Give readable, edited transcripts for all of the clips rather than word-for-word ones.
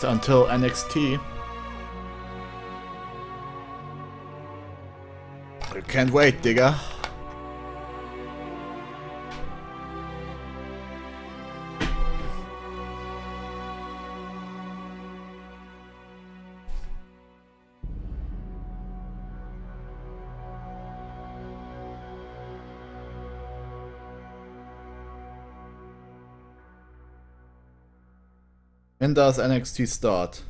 until NXT. I can't wait, digga. When does NXT start?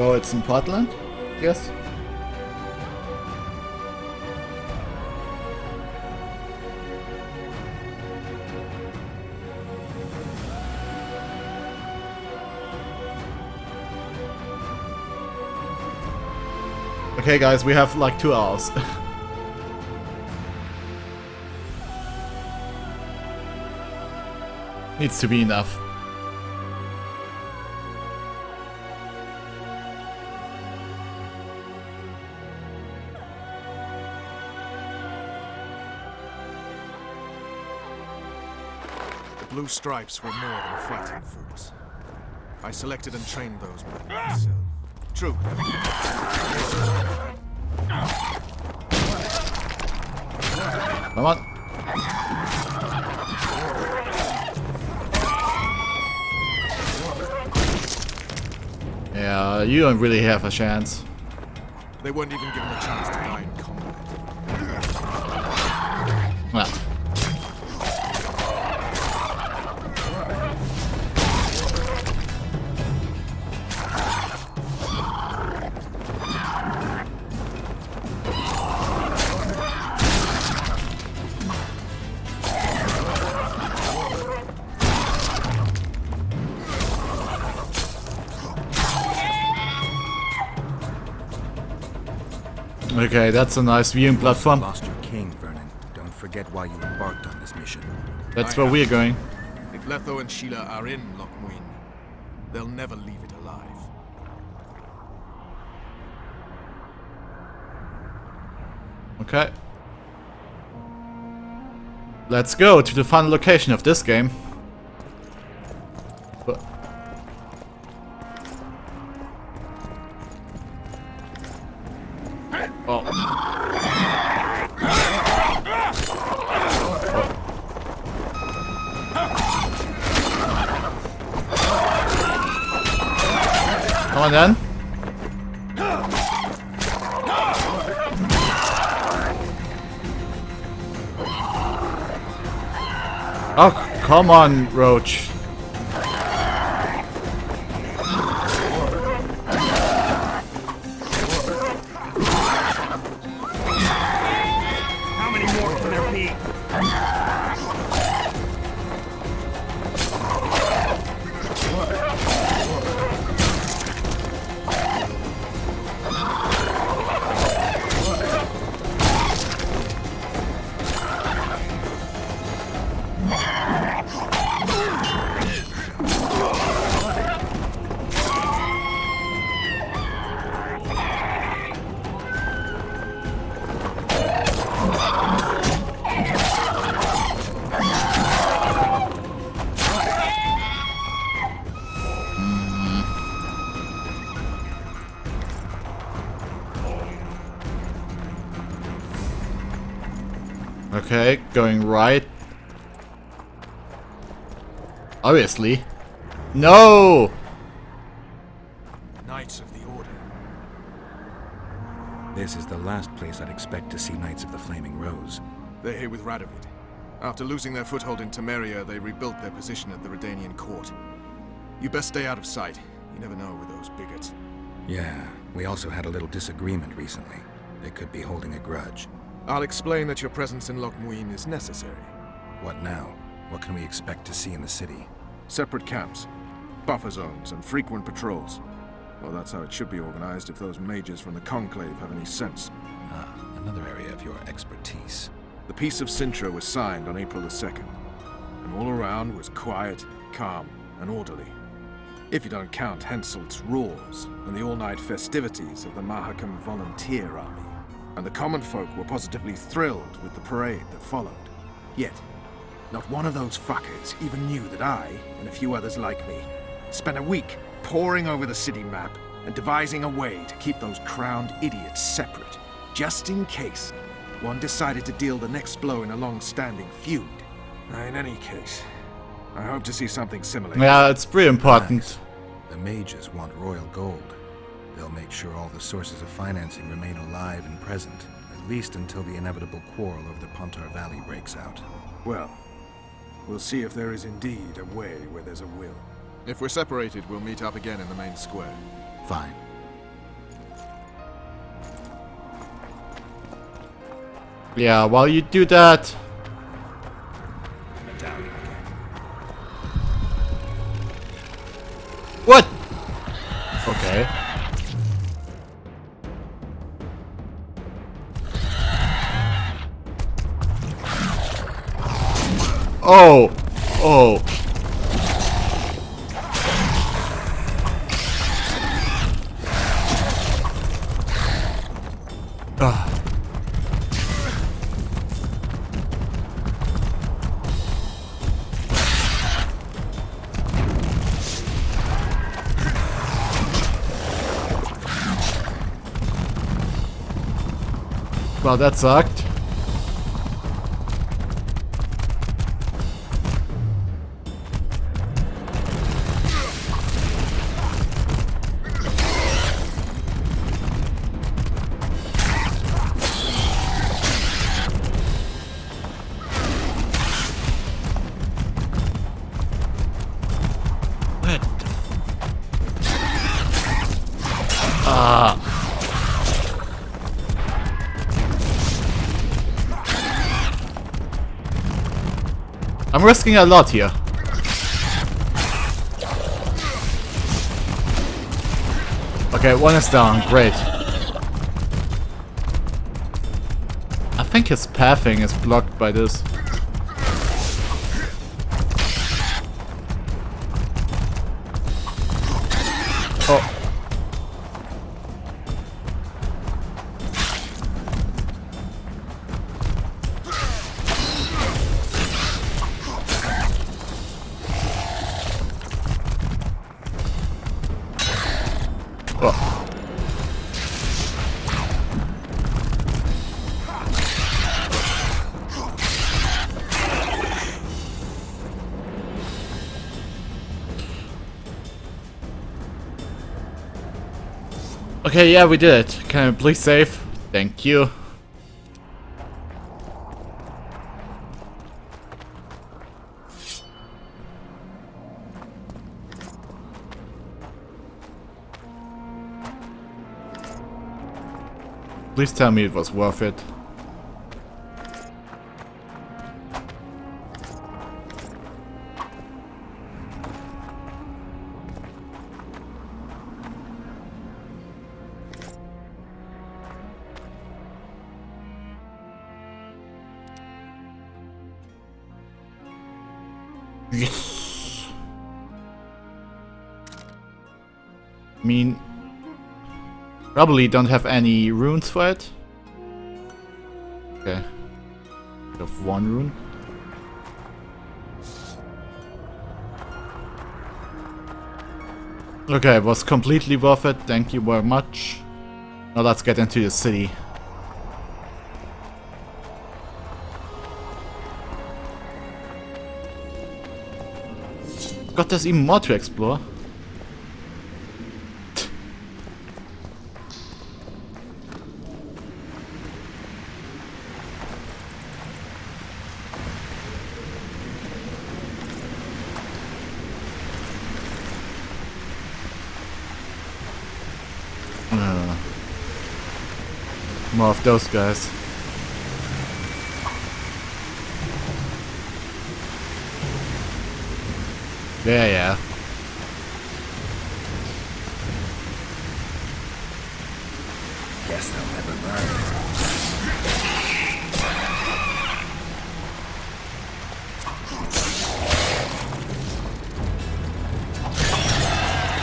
Oh, it's in Portland? Yes. Okay guys, we have like 2 hours. Needs to be enough. Blue Stripes were more than a fighting force. I selected and trained those men myself. True. Come on. Yeah, you don't really have a chance. They weren't even given a chance to die in combat. Well. Okay, that's a nice viewing platform. Lost your king, Vernon. Don't forget why you embarked on this mission. That's where we're going. If Letho and Sheila are in Loch Muin, they'll never leave it alive. Okay. Let's go to the final location of this game. But oh. Come on then. Oh, come on, Roach. How many more can there be? Okay, going right. Obviously. No! Knights of the Order. This is the last place I'd expect to see Knights of the Flaming Rose. They're here with Radovid. After losing their foothold in Temeria, they rebuilt their position at the Redanian court. You best stay out of sight. You never know with those bigots. Yeah, we also had a little disagreement recently. They could be holding a grudge. I'll explain that your presence in Loch Muin is necessary. What now? What can we expect to see in the city? Separate camps, buffer zones, and frequent patrols. Well, that's how it should be organized if those mages from the Conclave have any sense. Ah, another area of your expertise. The Peace of Sintra was signed on April the 2nd, and all around was quiet, calm, and orderly. If you don't count Henselt's roars and the all-night festivities of the Mahakam Volunteer Army. And the common folk were positively thrilled with the parade that followed. Yet, not one of those fuckers even knew that I, and a few others like me, spent a week poring over the city map and devising a way to keep those crowned idiots separate, just in case one decided to deal the next blow in a long-standing feud. In any case, I hope to see something similar. Yeah, it's pretty important. Nice. The mages want royal gold. They'll make sure all the sources of financing remain alive and present, at least until the inevitable quarrel over the Pontar Valley breaks out. Well, we'll see if there is indeed a way where there's a will. If we're separated, we'll meet up again in the main square. Fine. Yeah, while you do that... Medallion again. What? Okay. Oh! Oh! Well, that sucked. I'm risking a lot here. Okay, one is down. Great. I think his pathing is blocked by this. Oh. Okay, yeah, we did it. Can I please save? Thank you. Please tell me it was worth it. Yes. I mean, probably don't have any runes for it. Okay. We have one rune. Okay, it was completely worth it. Thank you very much. Now let's get into the city. God, there's even more to explore. More of those guys. Yeah, yeah. Guess they'll never learn.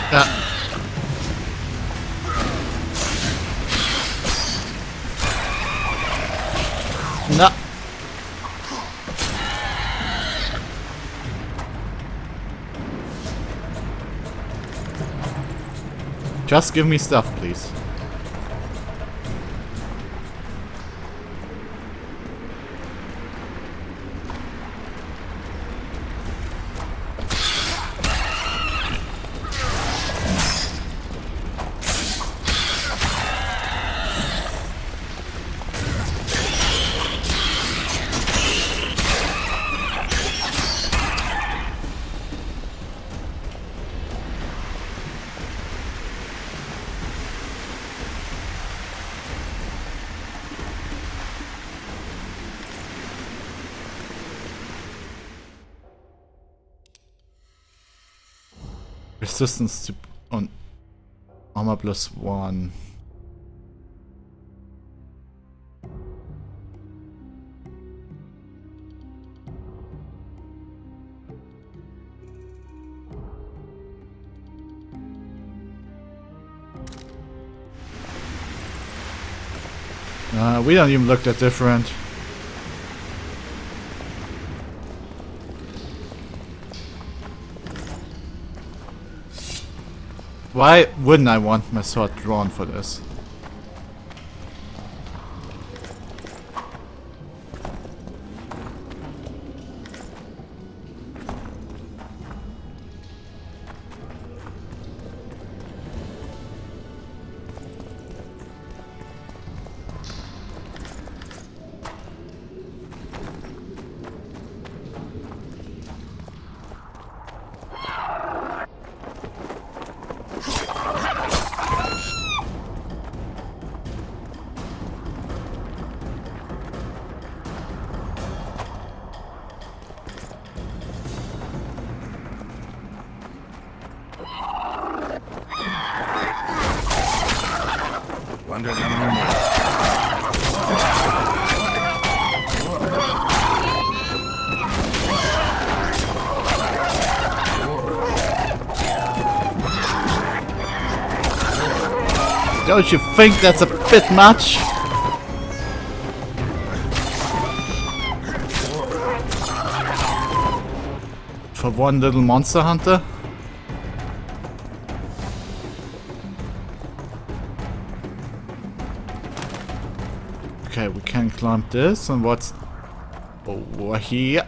Ah. No. Just give me stuff, please. Resistance to on armor +1. We don't even look that different. Why wouldn't I want my sword drawn for this? Wonder how many more. Don't you think that's a bit much? For one little monster hunter? Okay, we can climb this, and what's over here?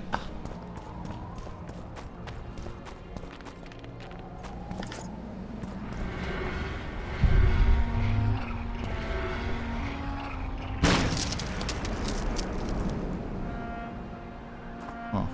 Oh.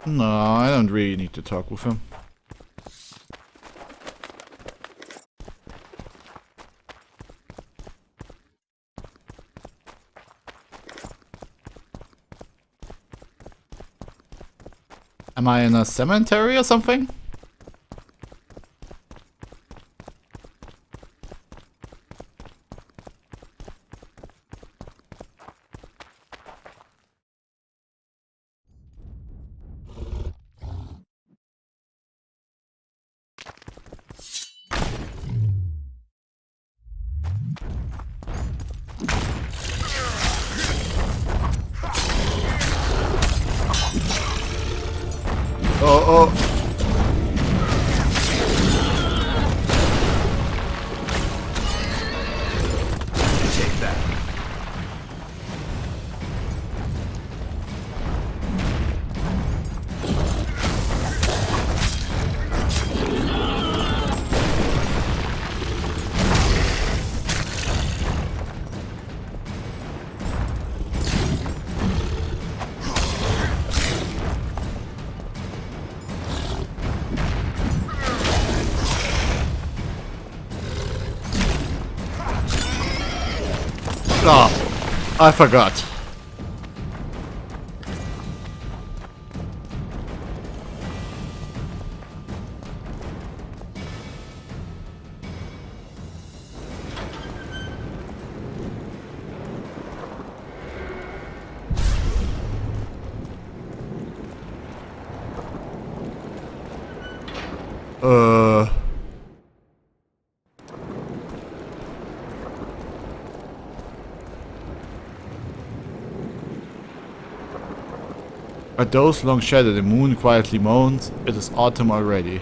No, I don't really need to talk with him. Am I in a cemetery or something? oh. Take that. Oh, I forgot. At those long shadow, the moon quietly moans. It is autumn already.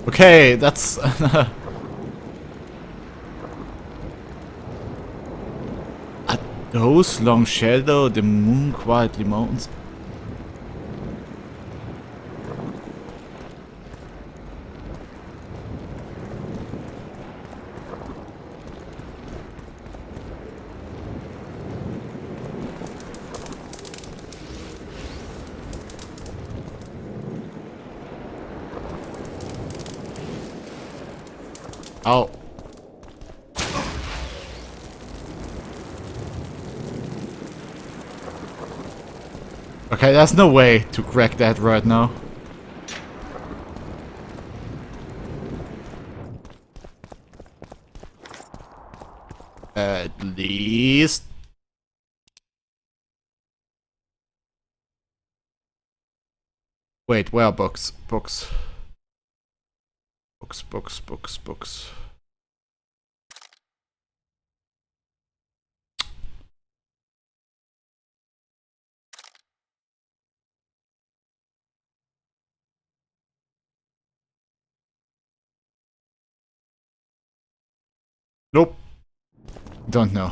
Okay, that's... At those long shadow, the moon quietly moans. Oh. Okay, there's no way to crack that right now. At least. Wait, where are books? Books. Books. Nope. Don't know.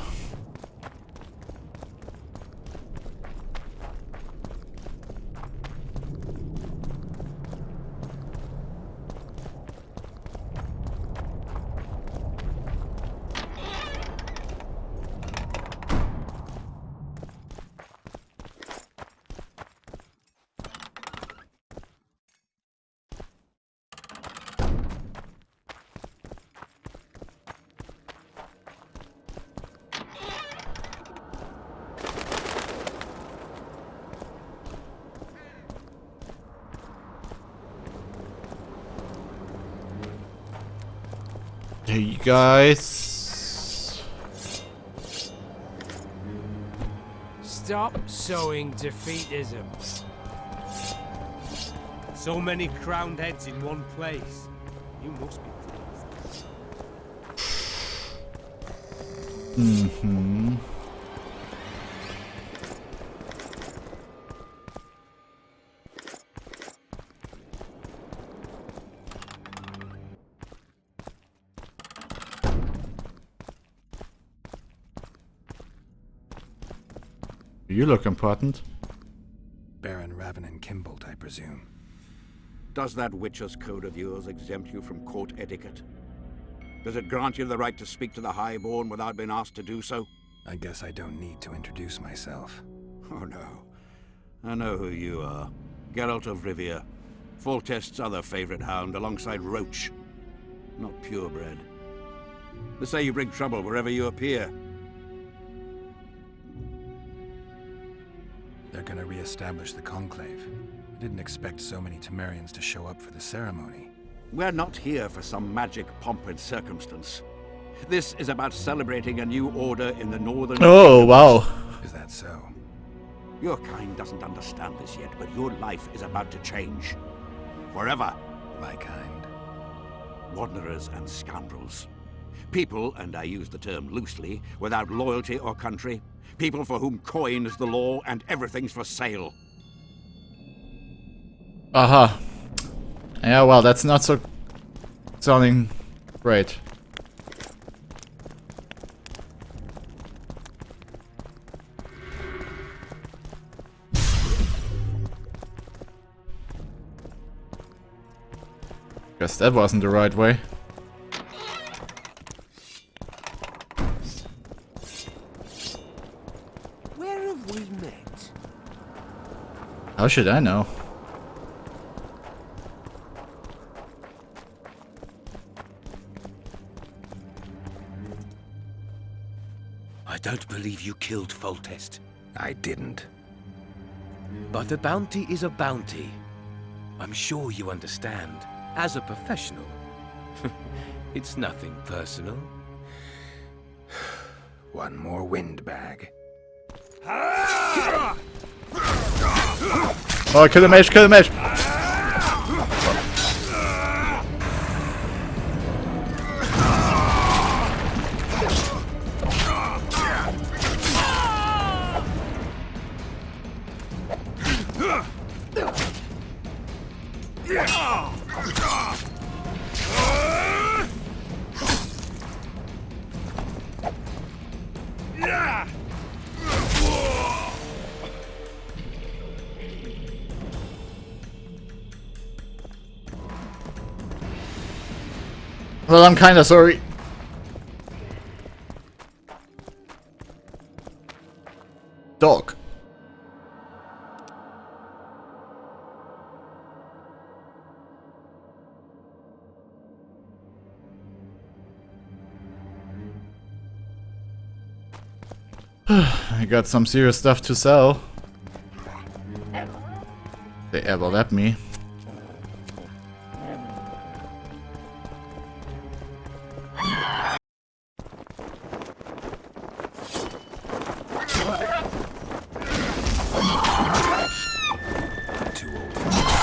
Hey, you guys. Stop sowing defeatism. So many crowned heads in one place. You must be pleased. Mm-hmm. You look important. Baron Raven Kimbolt, I presume. Does that Witcher's code of yours exempt you from court etiquette? Does it grant you the right to speak to the Highborn without being asked to do so? I guess I don't need to introduce myself. Oh no. I know who you are. Geralt of Rivia. Foltest's other favorite hound alongside Roach. Not purebred. They say you bring trouble wherever you appear. They're gonna re-establish the Conclave. I didn't expect so many Temerians to show up for the ceremony. We're not here for some magic pomp and circumstance. This is about celebrating a new order in the northern... Oh, wow. Is that so? Your kind doesn't understand this yet, but your life is about to change. Forever. My kind. Wanderers and scoundrels. People, and I use the term loosely, without loyalty or country. People for whom coin is the law and everything's for sale. Aha. Yeah, well, that's not so sounding great. Guess that wasn't the right way. Where have we met? How should I know? I don't believe you killed Foltest. I didn't. But a bounty is a bounty. I'm sure you understand. As a professional, it's nothing personal. One more windbag. Oh, kill the mage, kill the mage! Well, I'm kinda sorry. Dog. I got some serious stuff to sell. They ever let me. Too old for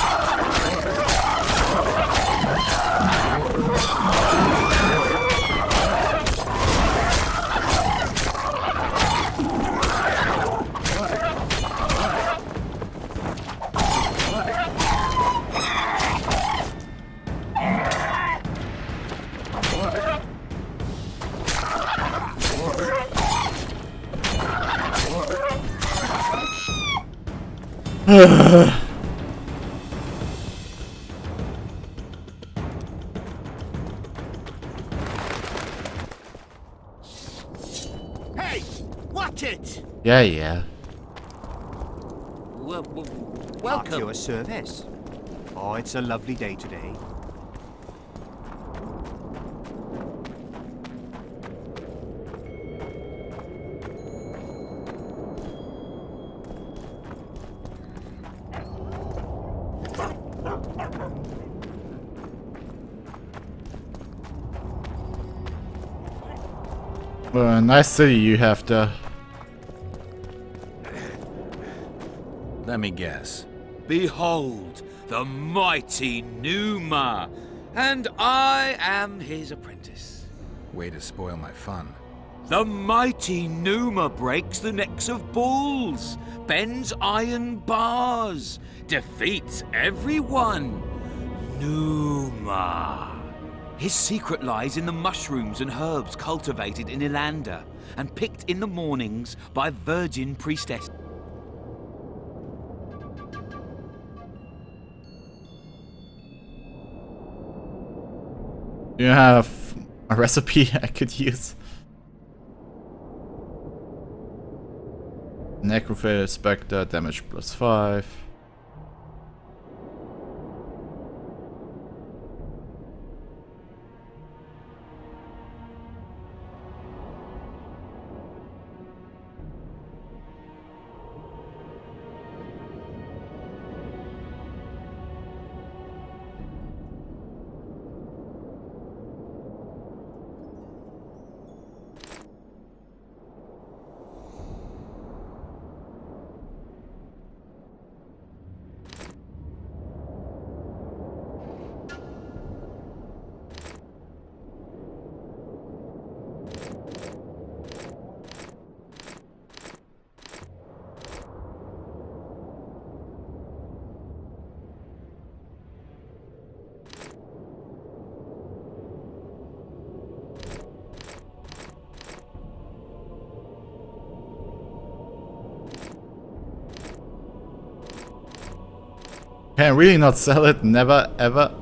Hey! Watch it! Yeah. Welcome. At your service. Oh, it's a lovely day today. Nice city you have there. Let me guess. Behold, the mighty Numa, and I am his apprentice. Way to spoil my fun. The mighty Numa breaks the necks of bulls, bends iron bars, defeats everyone. Numa. His secret lies in the mushrooms and herbs cultivated in Ilanda and picked in the mornings by virgin priestess. You have a recipe I could use. Necrophile Spectre, damage +5. Can I really not sell it? Never, ever?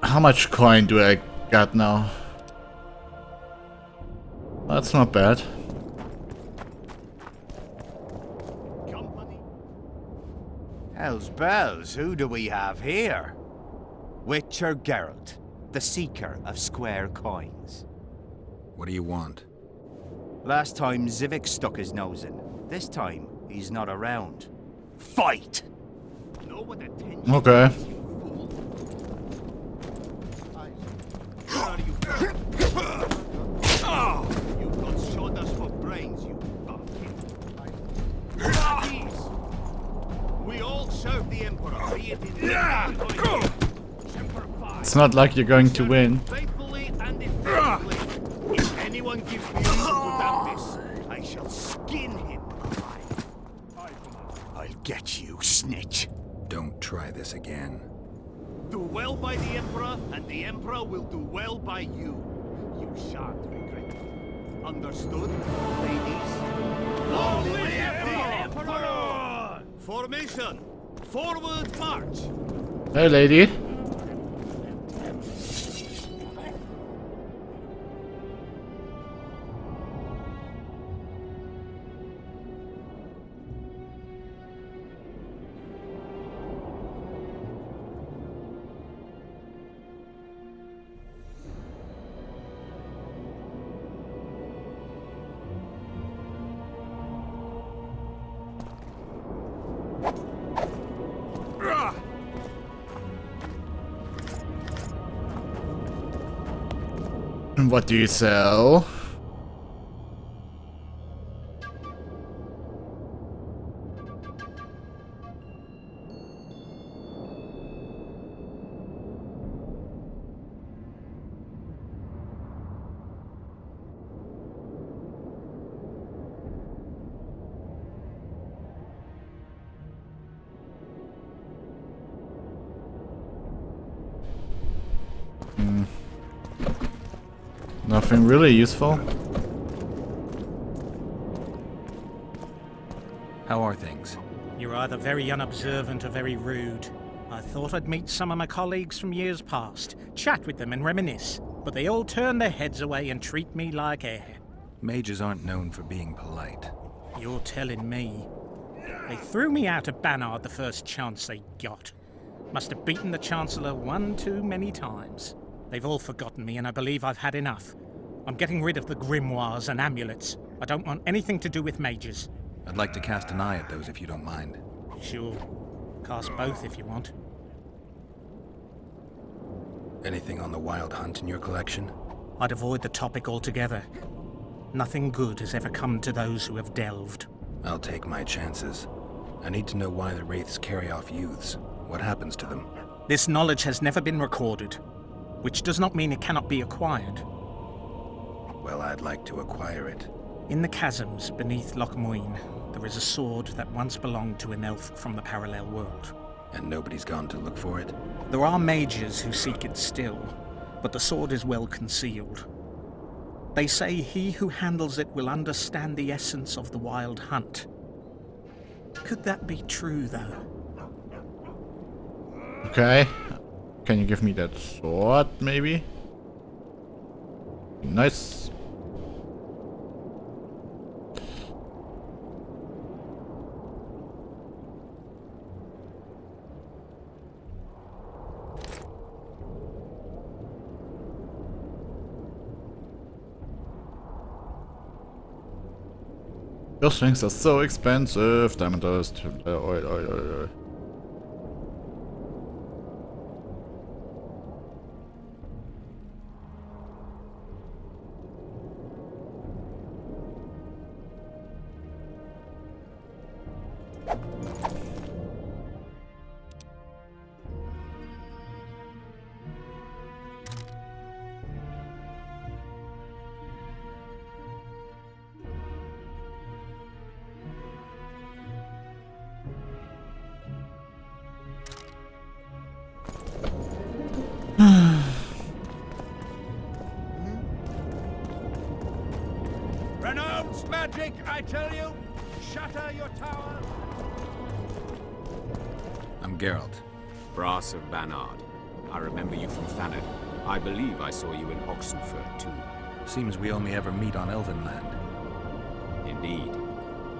How much coin do I got now? That's not bad. Hell's bells, who do we have here? Witcher Geralt, the seeker of square coins. What do you want? Last time Zivik stuck his nose in. This time, he's not around. Fight! Okay. You've got shoulders for brains, you bumpkin. We all serve the Emperor, be it in It's not like you're going to win. faithfully and effectively. If anyone gives me reason to doubt this, I shall skin him alive. I'll get you, snitch. Don't try this again. Do well by the Emperor, and the Emperor will do well by you. You shan't regret it. Understood, ladies? Long live the Emperor! Formation! Forward march! Hey, lady. What do you sell? Nothing really useful. How are things? You're either very unobservant or very rude. I thought I'd meet some of my colleagues from years past, chat with them and reminisce, but they all turn their heads away and treat me like air. Mages aren't known for being polite. You're telling me. They threw me out of Banard the first chance they got. Must have beaten the Chancellor one too many times. They've all forgotten me and I believe I've had enough. I'm getting rid of the grimoires and amulets. I don't want anything to do with mages. I'd like to cast an eye at those if you don't mind. Sure. Cast both if you want. Anything on the Wild Hunt in your collection? I'd avoid the topic altogether. Nothing good has ever come to those who have delved. I'll take my chances. I need to know why the Wraiths carry off youths. What happens to them? This knowledge has never been recorded, which does not mean it cannot be acquired. Well, I'd like to acquire it. In the chasms beneath Loch Muin, there is a sword that once belonged to an elf from the parallel world. And nobody's gone to look for it? There are mages who seek it still, but the sword is well concealed. They say he who handles it will understand the essence of the Wild Hunt. Could that be true, though? Okay. Can you give me that sword, maybe? Nice. Those things are so expensive. Diamond dust, oil. Magic, I tell you! Shatter your towers! I'm Geralt. Brass of Banard. I remember you from Thanet. I believe I saw you in Oxenfurt, too. Seems we only ever meet on Elvenland. Indeed.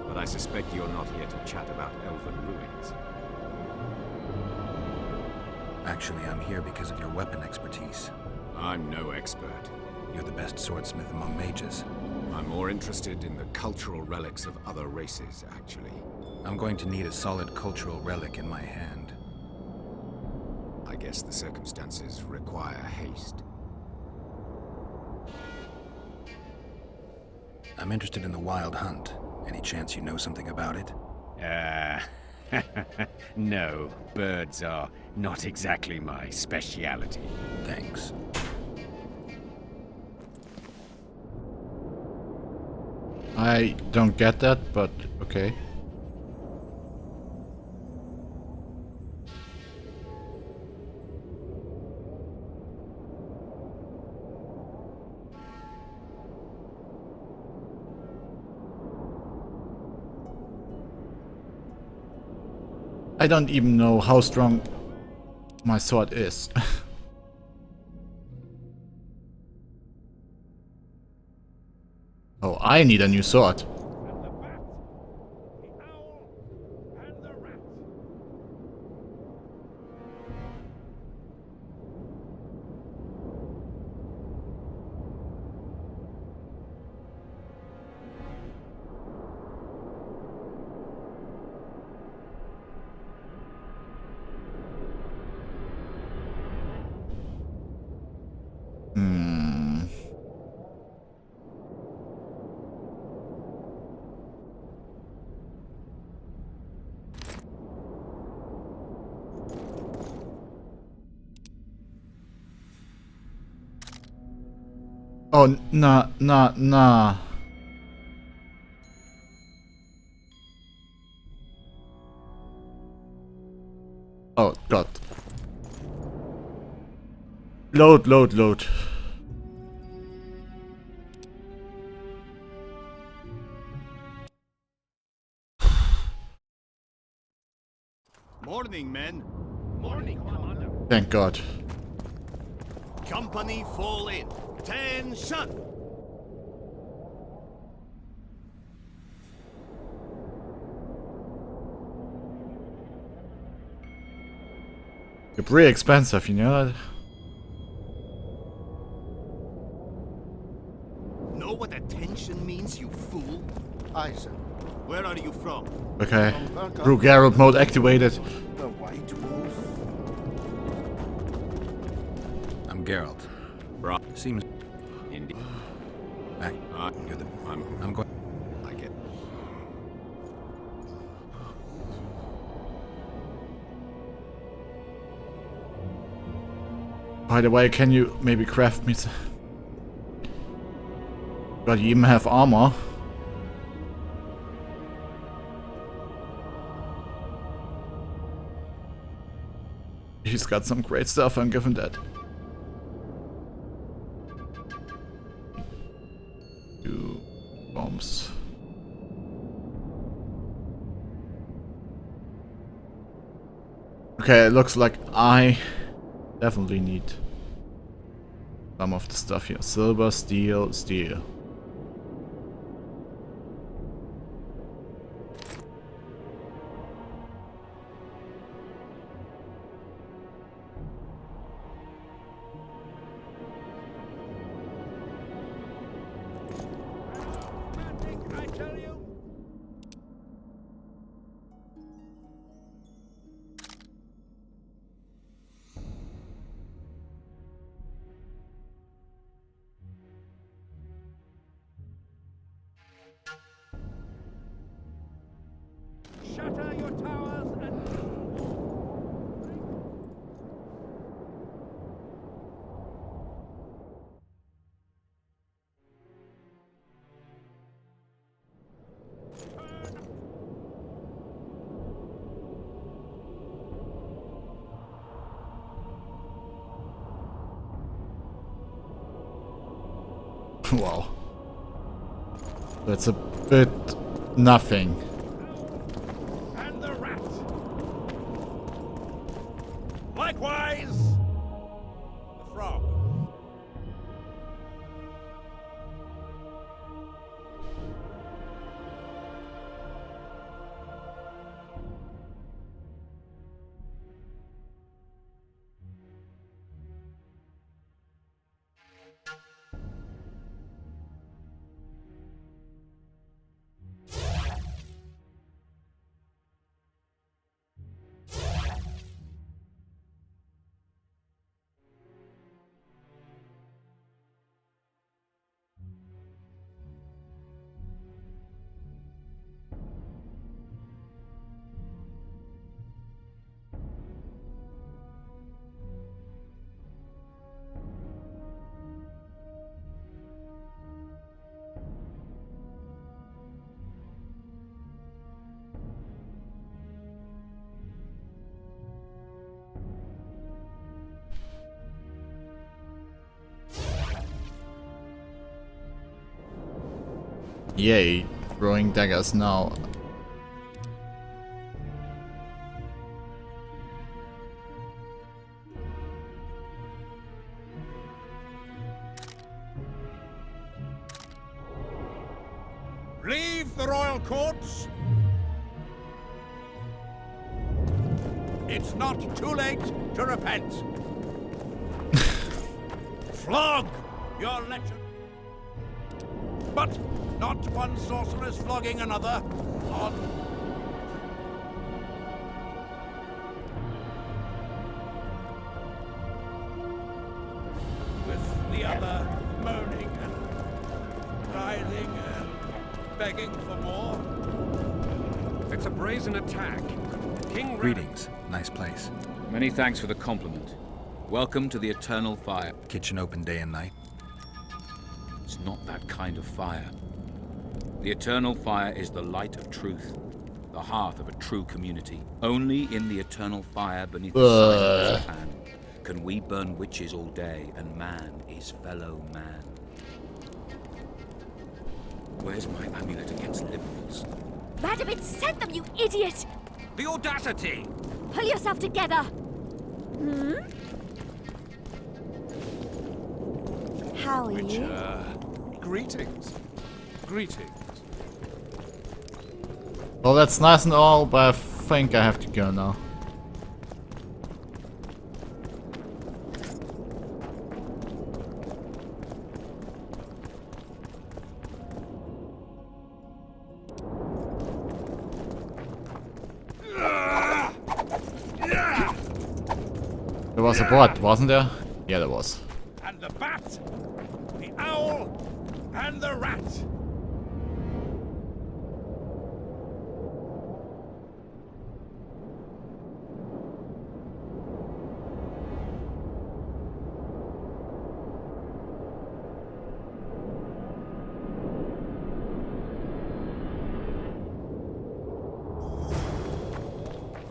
But I suspect you're not here to chat about Elven ruins. Actually, I'm here because of your weapon expertise. I'm no expert. You're the best swordsmith among mages. I'm more interested in the cultural relics of other races, actually. I'm going to need a solid cultural relic in my hand. I guess the circumstances require haste. I'm interested in the Wild Hunt. Any chance you know something about it? No, birds are not exactly my speciality. Thanks. I don't get that, but okay. I don't even know how strong my sword is. Oh, I need a new sword. And the bat, the owl, and the rat. Oh, nah. Oh, God. Load. Morning, men. Morning, Commander. Thank God. Company fall in. Attention! You're pretty expensive, you know that? Know what attention means, you fool? Aye, sir. Where are you from? Okay. Through Geralt mode activated. The White Wolf. I'm Geralt. Bra. Seems... Indeed. You're the... I'm going... I get. By the way, can you maybe craft me some... God, you even have armor. He's got some great stuff, I'm giving that. Two bombs. Okay, it looks like I definitely need some of the stuff here. Silver, steel. Magic, I tell you! Shatter your towers and... Wow. That's a But nothing. And the rat. Likewise, the frog. Yay, throwing daggers now. Leave the royal courts. It's not too late to repent. Flog your legend. But not one sorceress flogging another on. With the other moaning and writhing and begging for more. It's a brazen attack. King Greetings. Nice place. Many thanks for the compliment. Welcome to the Eternal Fire. Kitchen open day and night. It's not that kind of fire. The Eternal Fire is the light of truth, the hearth of a true community. Only in the Eternal Fire beneath the side of Japan can we burn witches all day, and man is fellow man. Where's my amulet against liberals? Radovid sent them, you idiot! The audacity! Pull yourself together! How are you? Greetings. Greetings. Well, that's nice and all, but I think I have to go now. There was a bot, wasn't there? Yeah, there was. And the bat, the owl, and the rat.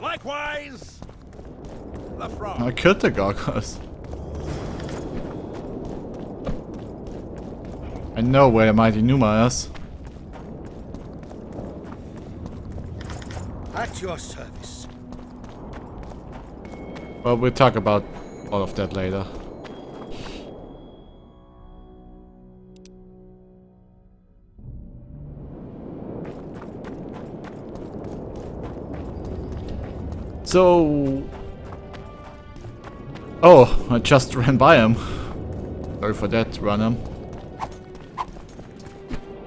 Likewise, the frog. I killed the gargoyles. I know where Mighty Numa is. At your service. Well, we'll talk about all of that later. So... Oh, I just ran by him. Sorry for that, Runham.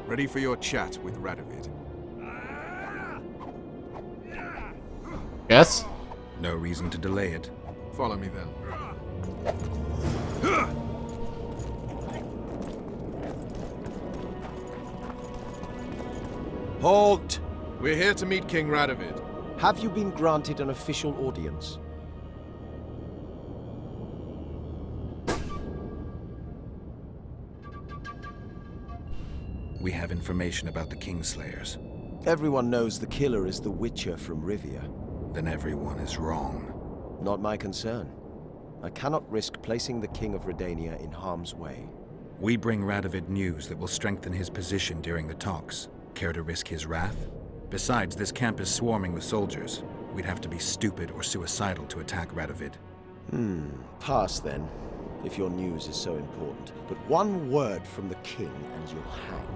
Ready for your chat with Radovid. Yes? No reason to delay it. Follow me then. Halt! We're here to meet King Radovid. Have you been granted an official audience? We have information about the Kingslayers. Everyone knows the killer is the Witcher from Rivia. Then everyone is wrong. Not my concern. I cannot risk placing the King of Redania in harm's way. We bring Radovid news that will strengthen his position during the talks. care to risk his wrath? Besides, this camp is swarming with soldiers. We'd have to be stupid or suicidal to attack Radovid. Pass then, if your news is so important. But one word from the king and you'll hang.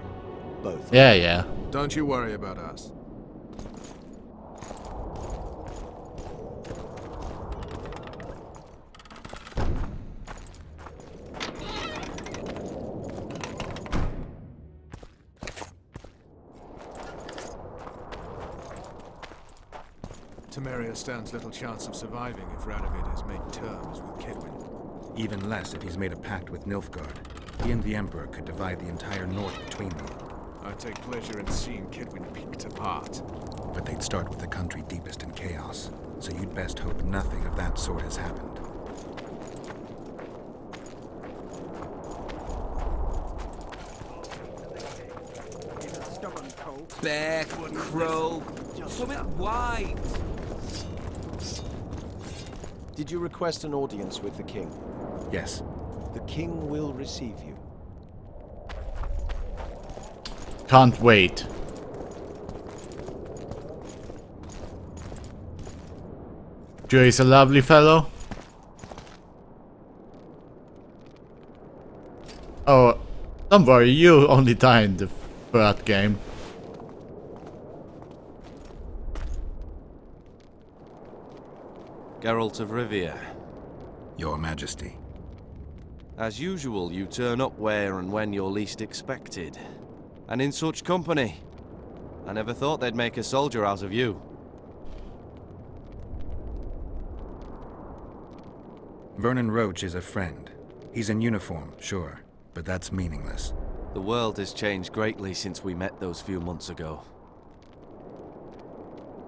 Both. Yeah. Don't you worry about us. Temeria stands little chance of surviving if Radovid has made terms with Kedwin. Even less if he's made a pact with Nilfgaard. He and the Emperor could divide the entire north between them. I take pleasure in seeing Kedwin picked apart. But they'd start with the country deepest in chaos, so you'd best hope nothing of that sort has happened. Bear, crow, something white. Did you request an audience with the king? Yes. The king will receive you. Can't wait. Joey's a lovely fellow. Oh, don't worry, you only die in the third game. Geralt of Rivia. Your Majesty. As usual, you turn up where and when you're least expected. And in such company. I never thought they'd make a soldier out of you. Vernon Roach is a friend. He's in uniform, sure, but that's meaningless. The world has changed greatly since we met those few months ago.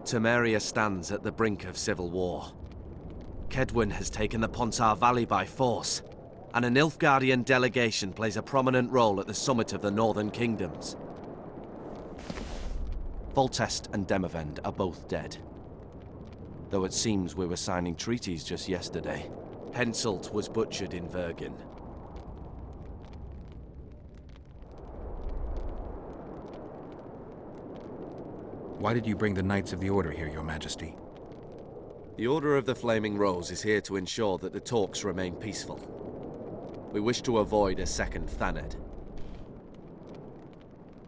Temeria stands at the brink of civil war. Kedwin has taken the Pontar Valley by force, and a Nilfgaardian delegation plays a prominent role at the summit of the Northern Kingdoms. Foltest and Demavend are both dead. Though it seems we were signing treaties just yesterday. Henselt was butchered in Vergen. Why did you bring the Knights of the Order here, Your Majesty? The Order of the Flaming Rose is here to ensure that the talks remain peaceful. We wish to avoid a second Thaned.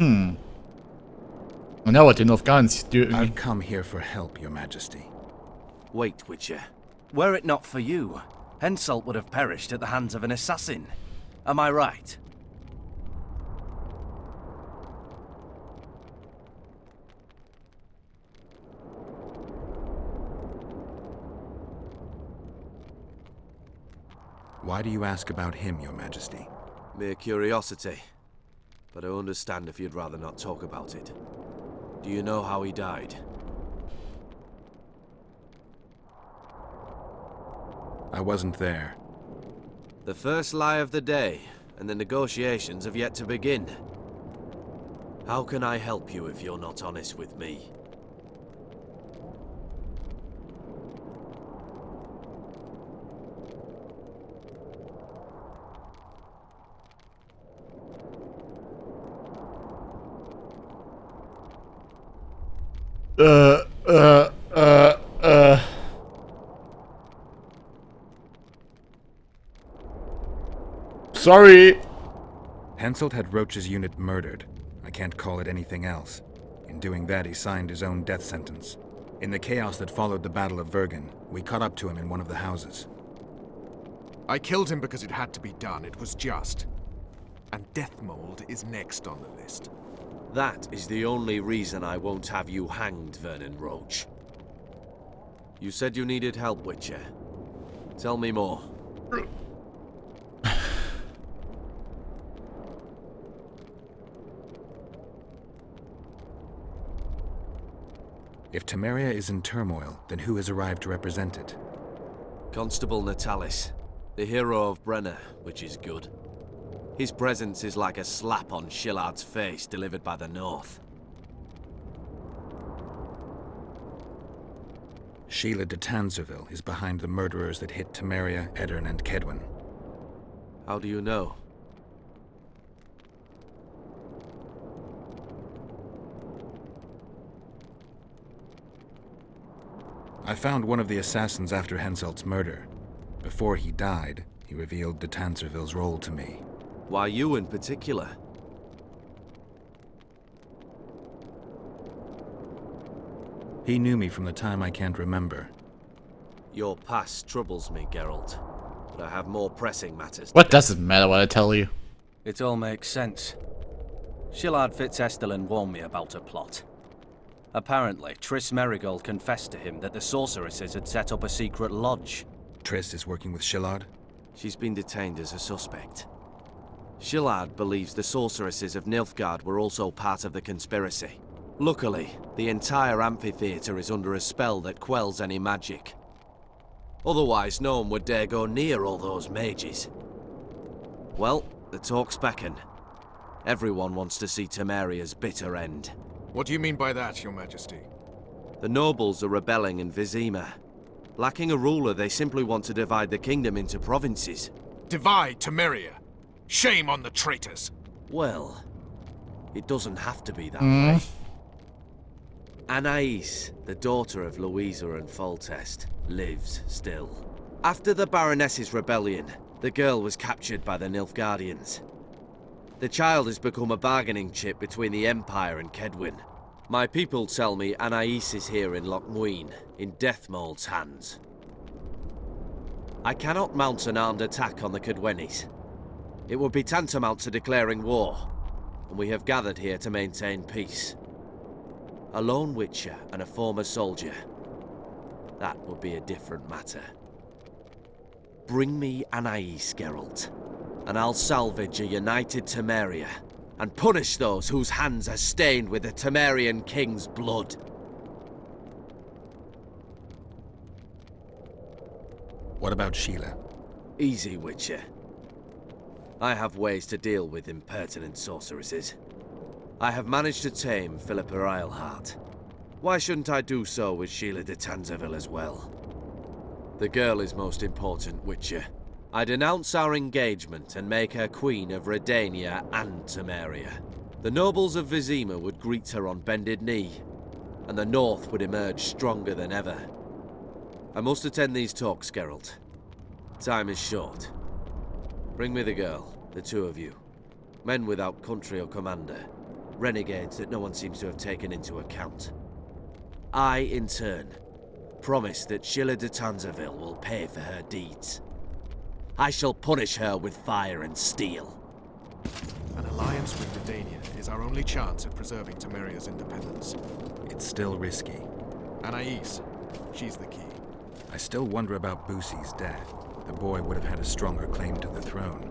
I know what enough guns do. I've come here for help, Your Majesty. Wait, Witcher. Were it not for you, Henselt would have perished at the hands of an assassin. Am I right? Why do you ask about him, Your Majesty? Mere curiosity. But I understand if you'd rather not talk about it. Do you know how he died? I wasn't there. The first lie of the day, and the negotiations have yet to begin. How can I help you if you're not honest with me? Sorry. Henselt had Roach's unit murdered. I can't call it anything else. In doing that, he signed his own death sentence. In the chaos that followed the Battle of Vergen, we caught up to him in one of the houses. I killed him because it had to be done. It was just. And Deathmold is next on the list. That is the only reason I won't have you hanged, Vernon Roach. You said you needed help, Witcher. Tell me more. If Temeria is in turmoil, then who has arrived to represent it? Constable Natalis, the hero of Brenner, which is good. His presence is like a slap on Shillard's face delivered by the North. Sheila de Tanserville is behind the murderers that hit Temeria, Eddern, and Kedwin. How do you know? I found one of the assassins after Henselt's murder. Before he died, he revealed de Tanzerville's role to me. Why you in particular? He knew me from the time I can't remember. Your past troubles me, Geralt. But I have more pressing matters. What does it matter what I tell you? It all makes sense. Shillard Fitzestelin warned me about a plot. Apparently, Triss Merigold confessed to him that the sorceresses had set up a secret lodge. Triss is working with Shillard? She's been detained as a suspect. Shillard believes the sorceresses of Nilfgaard were also part of the conspiracy. Luckily, the entire amphitheater is under a spell that quells any magic. Otherwise, no one would dare go near all those mages. Well, the talk's beckon. Everyone wants to see Temeria's bitter end. What do you mean by that, Your Majesty? The nobles are rebelling in Vizima. Lacking a ruler, they simply want to divide the kingdom into provinces. Divide Temeria? Shame on the traitors! Well, it doesn't have to be that way. Anais, the daughter of Louisa and Foltest, lives still. After the Baroness's rebellion, the girl was captured by the Nilfgaardians. The child has become a bargaining chip between the Empire and Kedwin. My people tell me Anais is here in Lochmuin, in Deathmold's hands. I cannot mount an armed attack on the Kedwenis. It would be tantamount to declaring war, and we have gathered here to maintain peace. A lone witcher and a former soldier. That would be a different matter. Bring me Anais, Geralt, and I'll salvage a united Temeria, and punish those whose hands are stained with the Temerian king's blood. What about Sheila? Easy, Witcher. I have ways to deal with impertinent sorceresses. I have managed to tame Philippa Eilhart. Why shouldn't I do so with Sheila de Tanzerville as well? The girl is most important, Witcher. I denounce our engagement and make her queen of Redania and Temeria. The nobles of Vizima would greet her on bended knee, and the North would emerge stronger than ever. I must attend these talks, Geralt. Time is short. Bring me the girl, the two of you. Men without country or commander. Renegades that no one seems to have taken into account. I, in turn, promise that Sheila de Tanzerville will pay for her deeds. I shall punish her with fire and steel. An alliance with Redania is our only chance at preserving Temeria's independence. It's still risky. Anais, she's the key. I still wonder about Boussy's death. The boy would have had a stronger claim to the throne.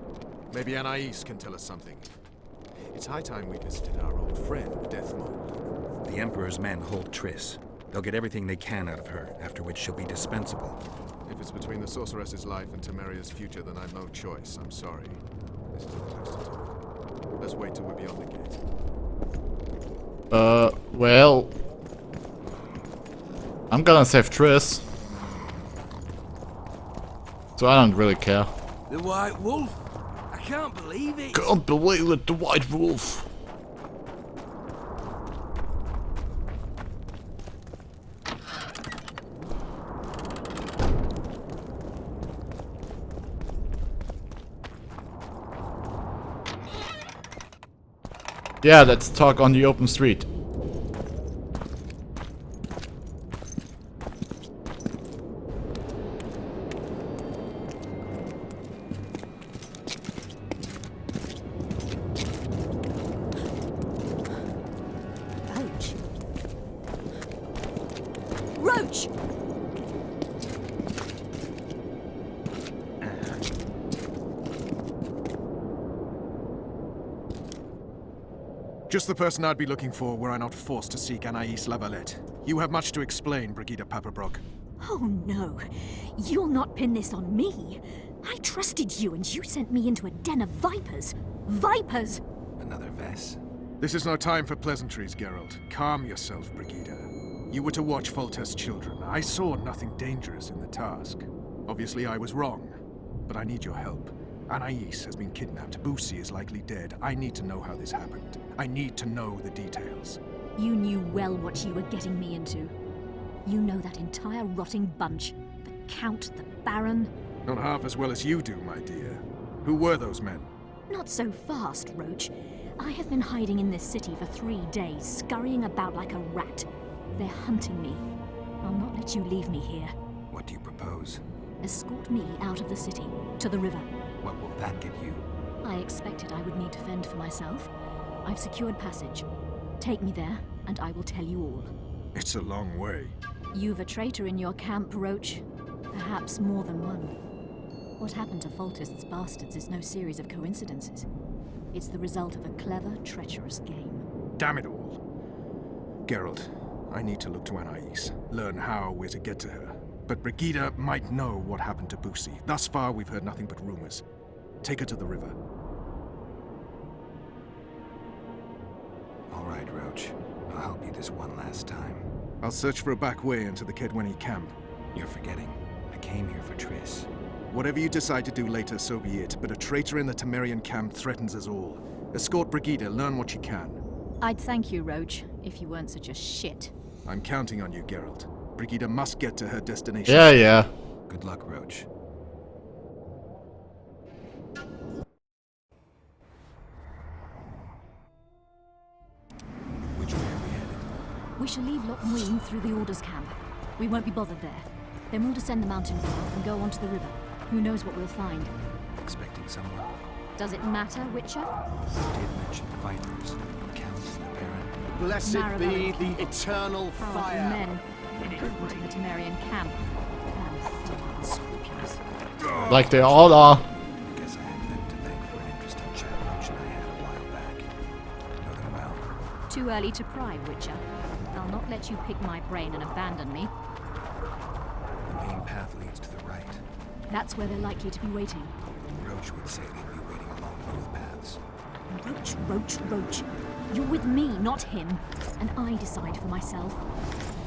Maybe Anais can tell us something. It's high time we visited our old friend, Deathmold. The Emperor's men hold Triss. They'll get everything they can out of her, after which she'll be dispensable. If it's between the sorceress's life and Temeria's future, then I've no choice. I'm sorry. This is a place to talk. Let's wait till we're beyond the gate. Well... I'm gonna save Triss. So I don't really care. The White Wolf? I can't believe it. Can't believe it, the White Wolf. Yeah, let's talk on the open street. Roach! Just the person I'd be looking for were I not forced to seek Anais Lavalette. You have much to explain, Brigida Paperbrook. Oh no, you'll not pin this on me. I trusted you and you sent me into a den of vipers. Vipers! Another Vess. This is no time for pleasantries, Geralt. Calm yourself, Brigida. You were to watch Foltest's children. I saw nothing dangerous in the task. Obviously, I was wrong, but I need your help. Anais has been kidnapped. Boussy is likely dead. I need to know how this happened. I need to know the details. You knew well what you were getting me into. You know that entire rotting bunch. The Count, the Baron. Not half as well as you do, my dear. Who were those men? Not so fast, Roach. I have been hiding in this city for 3 days, scurrying about like a rat. They're hunting me. I'll not let you leave me here. What do you propose? Escort me out of the city, to the river. What will that get you? I expected I would need to fend for myself. I've secured passage. Take me there, and I will tell you all. It's a long way. You've a traitor in your camp, Roach. Perhaps more than one. What happened to Foltest's bastards is no series of coincidences. It's the result of a clever, treacherous game. Damn it all. Geralt, I need to look to Anais, learn how we're to get to her. But Brigida might know what happened to Busi. Thus far, we've heard nothing but rumors. Take her to the river. All right, Roach. I'll help you this one last time. I'll search for a back way into the Kedweni camp. You're forgetting. I came here for Triss. Whatever you decide to do later, so be it. But a traitor in the Temerian camp threatens us all. Escort Brigida, learn what you can. I'd thank you, Roach, if you weren't such a shit. I'm counting on you, Geralt. Brigida must get to her destination. Yeah. Good luck, Roach. Which way are we headed? We shall leave Lochmuin through the Order's camp. We won't be bothered there. Then we'll descend the mountain path and go onto the river. Who knows what we'll find? Expecting someone? Does it matter, Witcher? You did mention the Vipers, the Count, the Baron. Blessed be the eternal Powerful fire. men. Important in the Temerian camp. And unscrupulous. Like they all are. I guess I have them to thank for an interesting chat Roach and I had a while back. Know them well. Too early to pry, Witcher. I'll not let you pick my brain and abandon me. The main path leads to the right. That's where they're likely to be waiting. Roach would say they'd be waiting along both paths. Roach. You're with me, not him. And I decide for myself.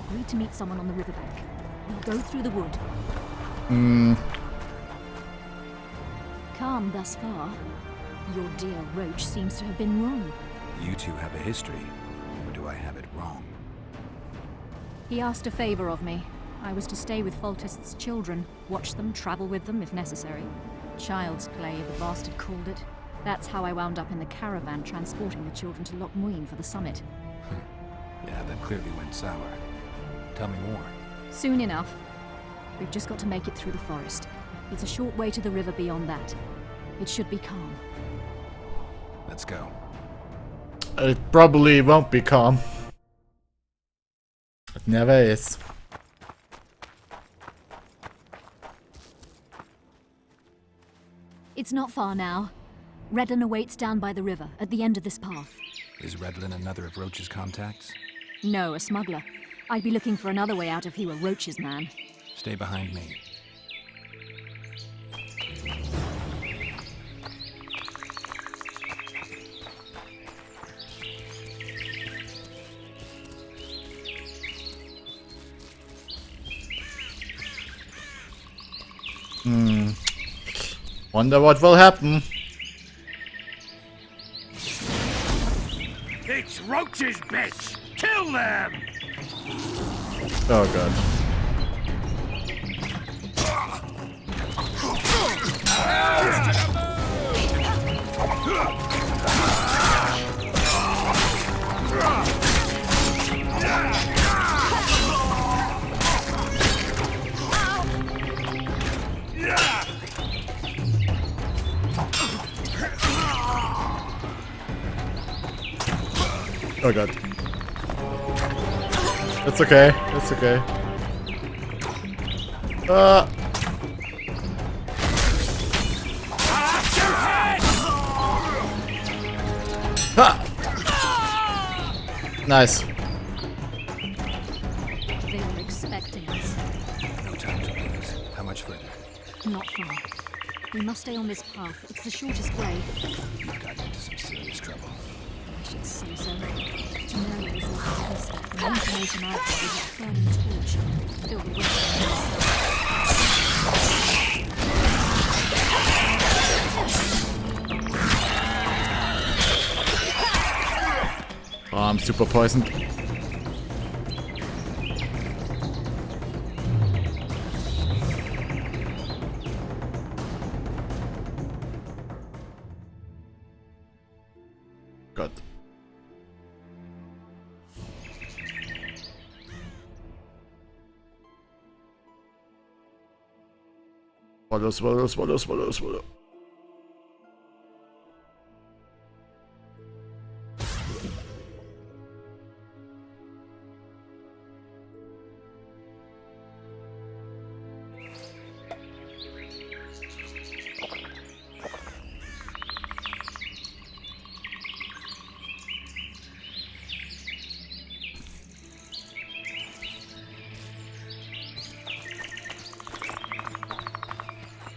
Agreed to meet someone on the riverbank. We'll go through the wood. Calm thus far. Your dear Roach seems to have been wrong. You two have a history, or do I have it wrong? He asked a favor of me. I was to stay with Foltest's children, watch them, travel with them if necessary. Child's play, the bastard called it. That's how I wound up in the caravan transporting the children to Lochmuin for the summit. Yeah, that clearly went sour. Tell me more. Soon enough. We've just got to make it through the forest. It's a short way to the river beyond that. It should be calm. Let's go. It probably won't be calm. It never is. It's not far now. Redlin awaits down by the river, at the end of this path. Is Redlin another of Roach's contacts? No, a smuggler. I'd be looking for another way out if he were Roach's man. Stay behind me. Wonder what will happen. It's Roach's bitch! Kill them! Oh god. Oh god. That's okay. That's okay. Ha! Nice. They were expecting us. No time to lose. How much further? Not far. We must stay on this path. It's the shortest way. You've gotten into some serious trouble. I should say so. Temeria is all pissed. The information I've got is a flaming torch. Filled with Oh, I'm super poisoned. Swallow, swallow, swallow, swallow, swallow.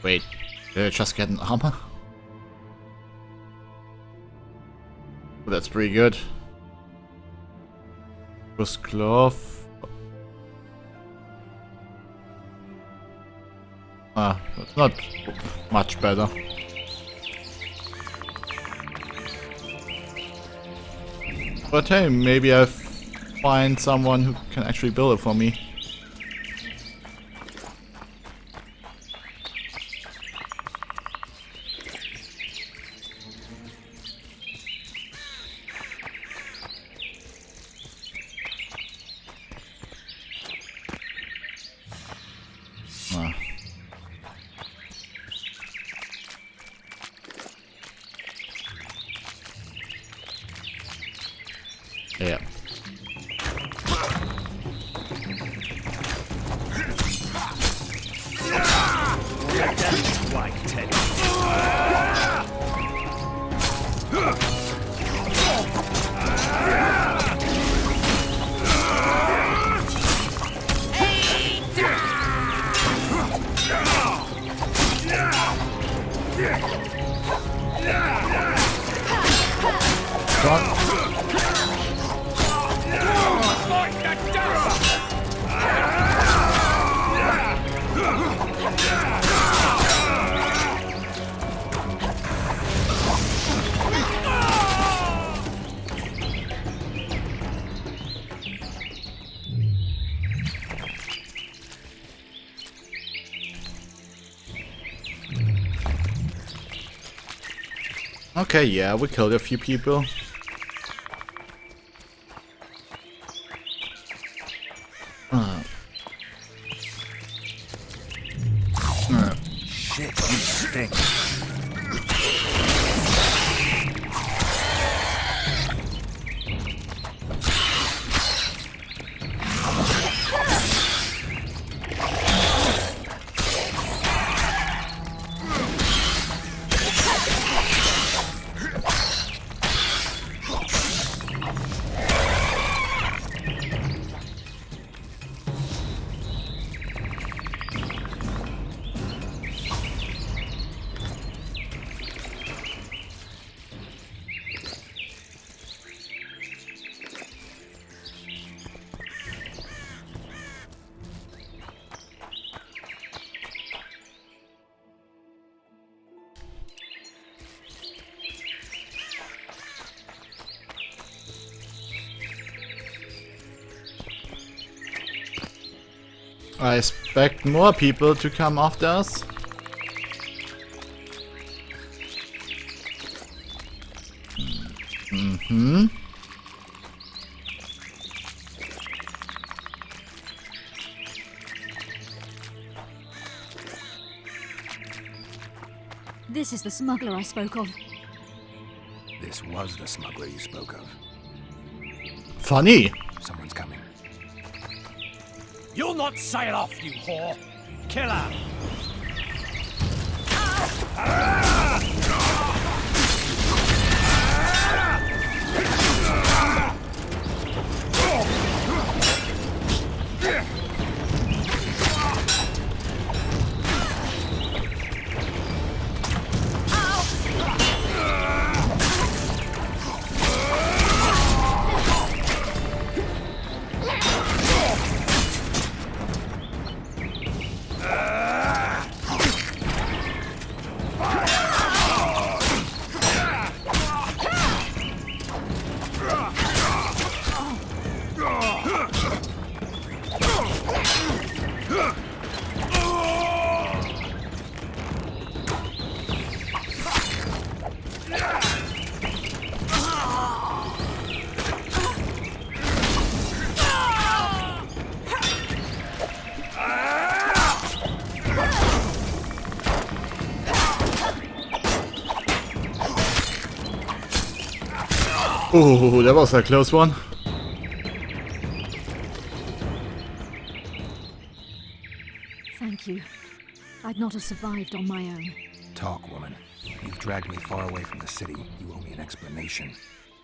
Wait, did I just get an armor? Oh, that's pretty good. Plus cloth. Ah, that's not much better. But hey, maybe I find someone who can actually build it for me. Yeah. Okay, yeah, we killed a few people. Shit, you stink. I expect more people to come after us. Mm-hmm. This is the smuggler I spoke of. This was the smuggler you spoke of. Funny. Someone's coming. You'll not sail off, you whore! Kill her! Fire! Oh, that was a close one. Thank you. I'd not have survived on my own. Talk, woman. You've dragged me far away from the city. You owe me an explanation.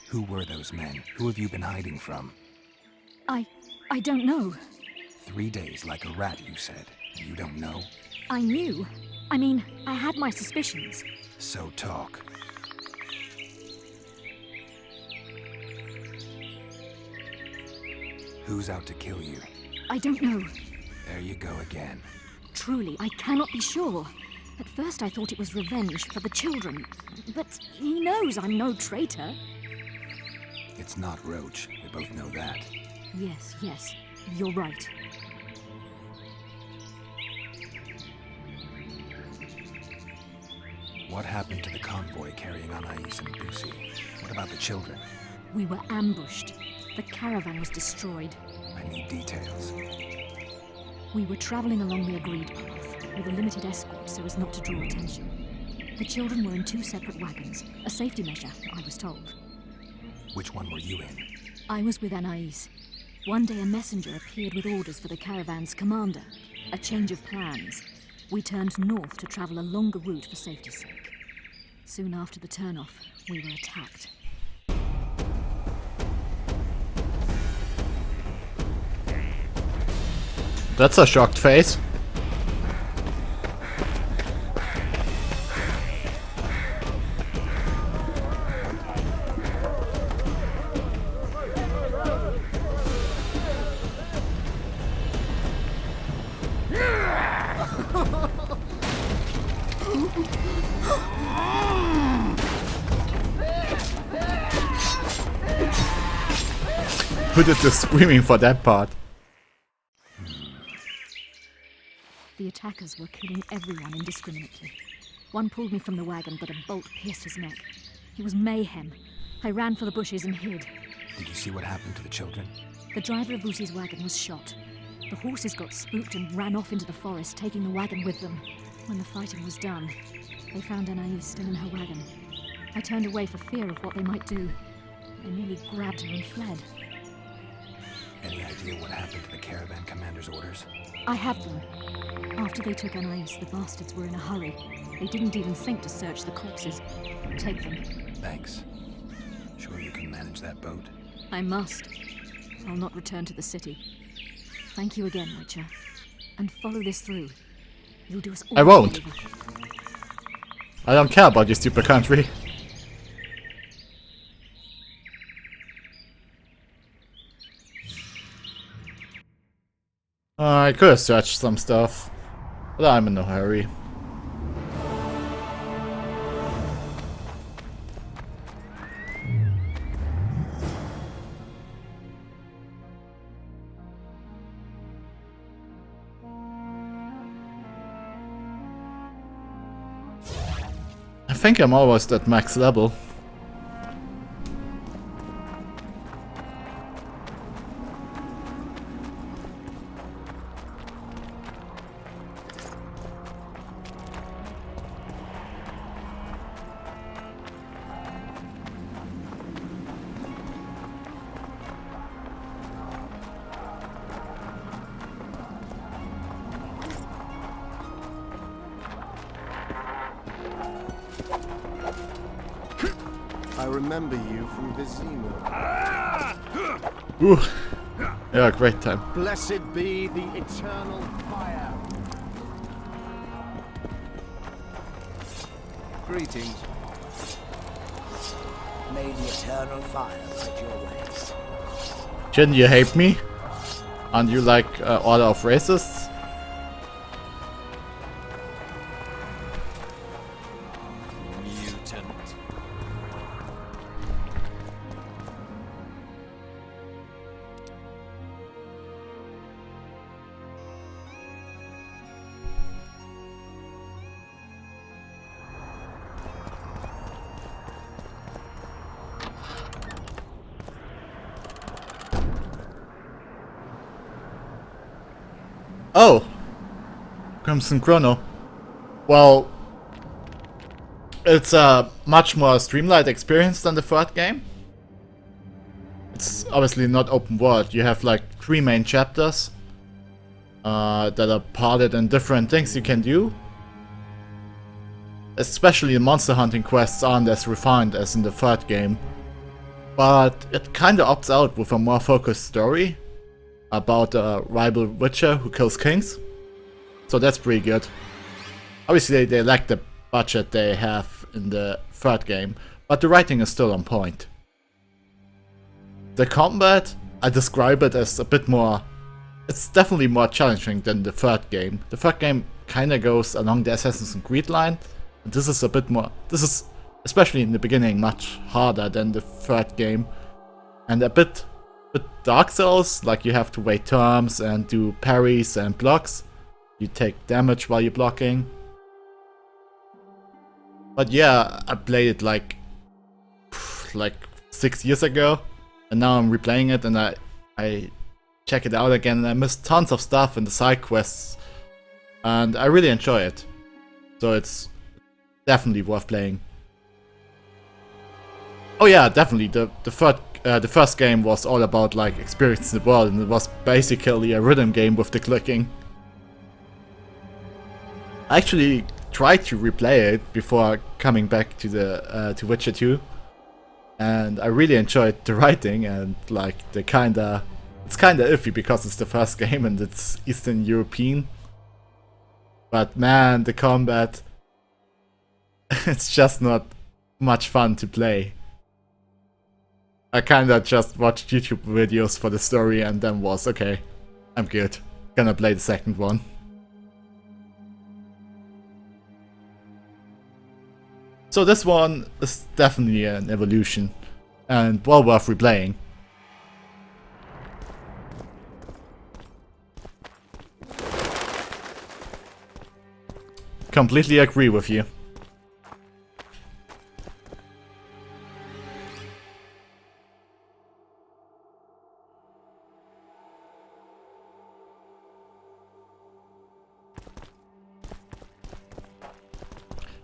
Who were those men? Who have you been hiding from? I don't know. 3 days like a rat, you said. And you don't know? I knew. I mean, I had my suspicions. So talk. Who's out to kill you? I don't know. There you go again. Truly, I cannot be sure. At first I thought it was revenge for the children. But he knows I'm no traitor. It's not Roach. We both know that. Yes. You're right. What happened to the convoy carrying Anais and Lucy? What about the children? We were ambushed. The caravan was destroyed. I need details. We were traveling along the agreed path, with a limited escort so as not to draw attention. The children were in 2 separate wagons, a safety measure, I was told. Which one were you in? I was with Anais. One day a messenger appeared with orders for the caravan's commander. A change of plans. We turned north to travel a longer route for safety's sake. Soon after the turnoff, we were attacked. That's a shocked face. Who did the screaming for that part? The attackers were killing everyone indiscriminately. One pulled me from the wagon, but a bolt pierced his neck. It was mayhem. I ran for the bushes and hid. Did you see what happened to the children? The driver of Lucy's wagon was shot. The horses got spooked and ran off into the forest, taking the wagon with them. When the fighting was done, they found Anais still in her wagon. I turned away for fear of what they might do. They nearly grabbed her and fled. Any idea what happened to the caravan commander's orders? I have them. After they took Anais, the bastards were in a hurry. They didn't even think to search the corpses. Take them. Thanks. Sure you can manage that boat? I must. I'll not return to the city. Thank you again, Witcher. And follow this through. You'll do us all I won't. a favor. I don't care about your stupid country. I could have searched some stuff, but I'm in no hurry. I think I'm almost at max level. I remember you from Vizima. Ooh. Yeah, great time. Blessed be the eternal fire. Greetings. May the eternal fire light your ways. Shouldn't you hate me? Aren't you like order of racists? Oh! Crimson Chrono. Well, it's a much more streamlined experience than the third game. it's obviously not open world. You have like 3 main chapters that are parted in different things you can do. Especially the monster hunting quests aren't as refined as in the 3rd game. But it kinda opts out with a more focused story about a rival witcher who kills kings. So that's pretty good. Obviously they lack the budget they have in the 3rd game, but the writing is still on point. The combat, I describe it as a bit more... It's definitely more challenging than the 3rd game. The 3rd game kinda goes along the Assassin's Creed line. And this is a bit more... This is, especially in the beginning, much harder than the 3rd game. And a bit Dark Souls, like you have to wait turns and do parries and blocks. You take damage while you're blocking. But yeah, I played it like 6 years ago, and now I'm replaying it and I check it out again and I missed tons of stuff in the side quests, and I really enjoy it. So it's definitely worth playing. Oh yeah, definitely. The first game was all about like experiencing the world, and it was basically a rhythm game with the clicking. I actually tried to replay it before coming back to the to Witcher 2, and I really enjoyed the writing, and like it's kinda iffy because it's the first game and it's Eastern European. But man, the combat, it's just not much fun to play. I kinda just watched YouTube videos for the story and then was okay, I'm good. Gonna play the second one. So this one is definitely an evolution, and well worth replaying. Completely agree with you.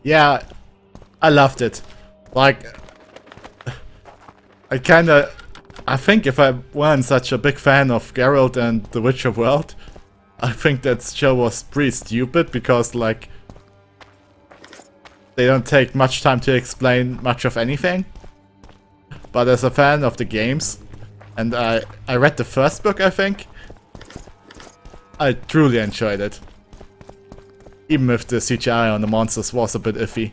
Yeah, I loved it. Like, I think if I weren't such a big fan of Geralt and the Witcher world, I think that show was pretty stupid because, like, they don't take much time to explain much of anything. But as a fan of the games, and I read the first book, I think, I truly enjoyed it. Even if the CGI on the monsters was a bit iffy.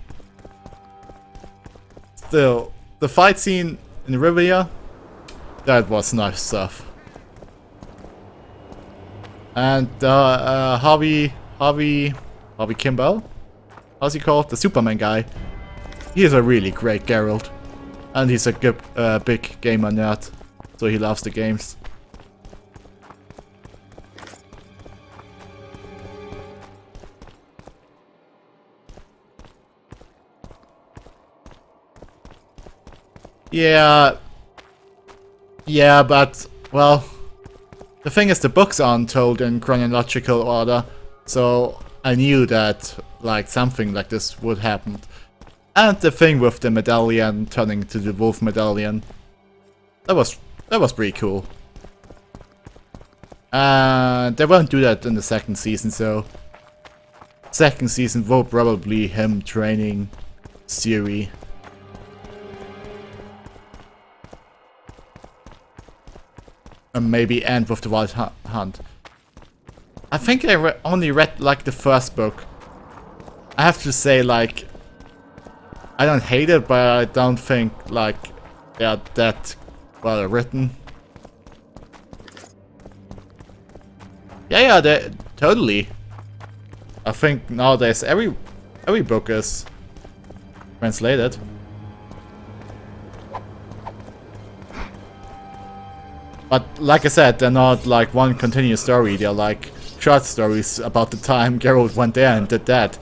Still, the fight scene in Rivia, that was nice stuff. And Harvey Kimball? How's he called? The Superman guy. He's a really great Geralt. And he's a good, big gamer nerd, so he loves the games. Yeah, but, well, the thing is the books aren't told in chronological order, so I knew that, like, something like this would happen. And the thing with the medallion turning to the wolf medallion, that was pretty cool. And they won't do that in the second season, so second season will probably him training Ciri. And maybe end with the Wild Hunt. I think I only read like the first book. I have to say, like, I don't hate it, but I don't think like they are that well written. Yeah, they totally. I think nowadays every book is translated. But like I said, they're not like one continuous story, they're like short stories about the time Geralt went there and did that.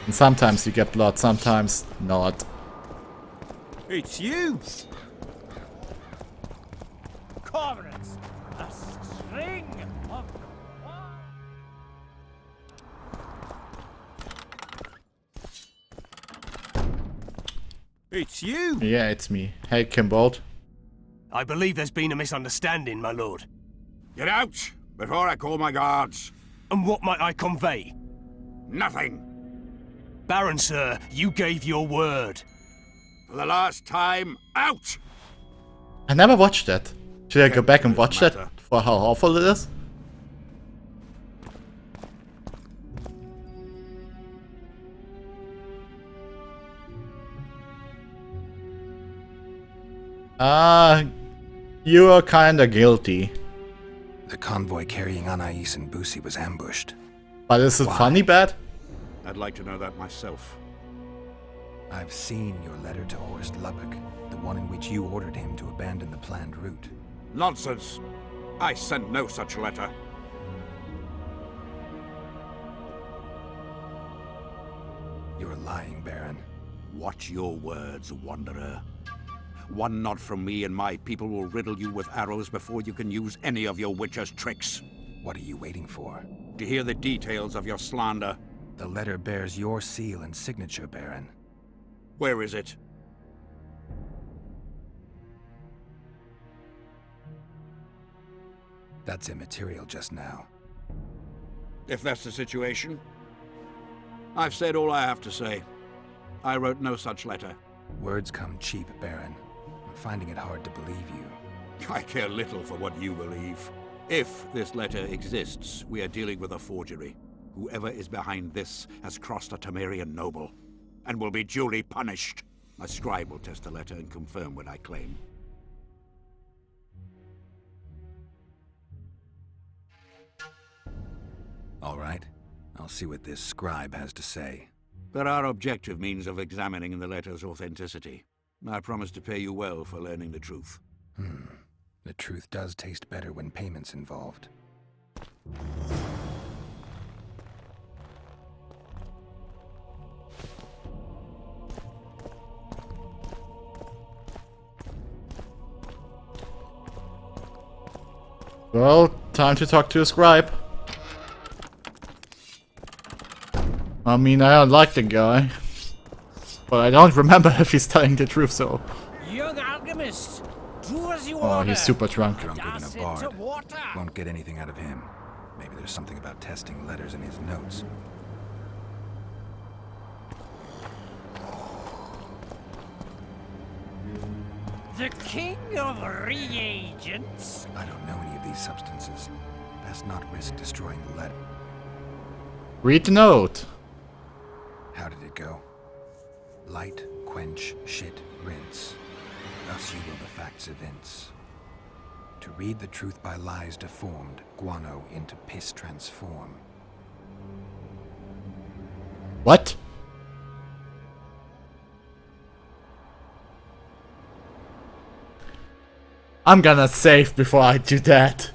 And sometimes you get blood, sometimes not. It's you! Cormorants! A string of... It's you! Yeah, it's me. Hey, Kimbold. I believe there's been a misunderstanding, my lord. Get out, before I call my guards. And what might I convey? Nothing. Baron, sir, you gave your word. For the last time, out! I never watched that. Should I go back and watch that for how awful it is? You are kinda guilty. The convoy carrying Anais and Busi was ambushed. But is it funny bad? I'd like to know that myself. I've seen your letter to Horst Lubbock, the one in which you ordered him to abandon the planned route. Nonsense. I sent no such letter. You're lying, Baron. Watch your words, Wanderer. One nod from me and my people will riddle you with arrows before you can use any of your witcher's tricks. What are you waiting for? To hear the details of your slander. The letter bears your seal and signature, Baron. Where is it? That's immaterial just now. If that's the situation, I've said all I have to say. I wrote no such letter. Words come cheap, Baron. I'm finding it hard to believe you. I care little for what you believe. If this letter exists, we are dealing with a forgery. Whoever is behind this has crossed a Temerian noble, and will be duly punished. My scribe will test the letter and confirm what I claim. All right. I'll see what this scribe has to say. There are objective means of examining the letter's authenticity. I promise to pay you well for learning the truth. The truth does taste better when payment's involved. Well, time to talk to a scribe. I mean, I don't like the guy. But I don't remember if he's telling the truth, so... Young alchemist, do as you Oh, order. he's super drunk. Drunker than a bard. Won't get anything out of him. Maybe there's something about testing letters in his notes. The king of reagents? I don't know any of these substances. Best not risk destroying the letter. Read the note. How did it go? Light, quench, shit, rinse. Thus you will the facts evince. To read the truth by lies deformed, guano into piss transform. What? I'm gonna save before I do that.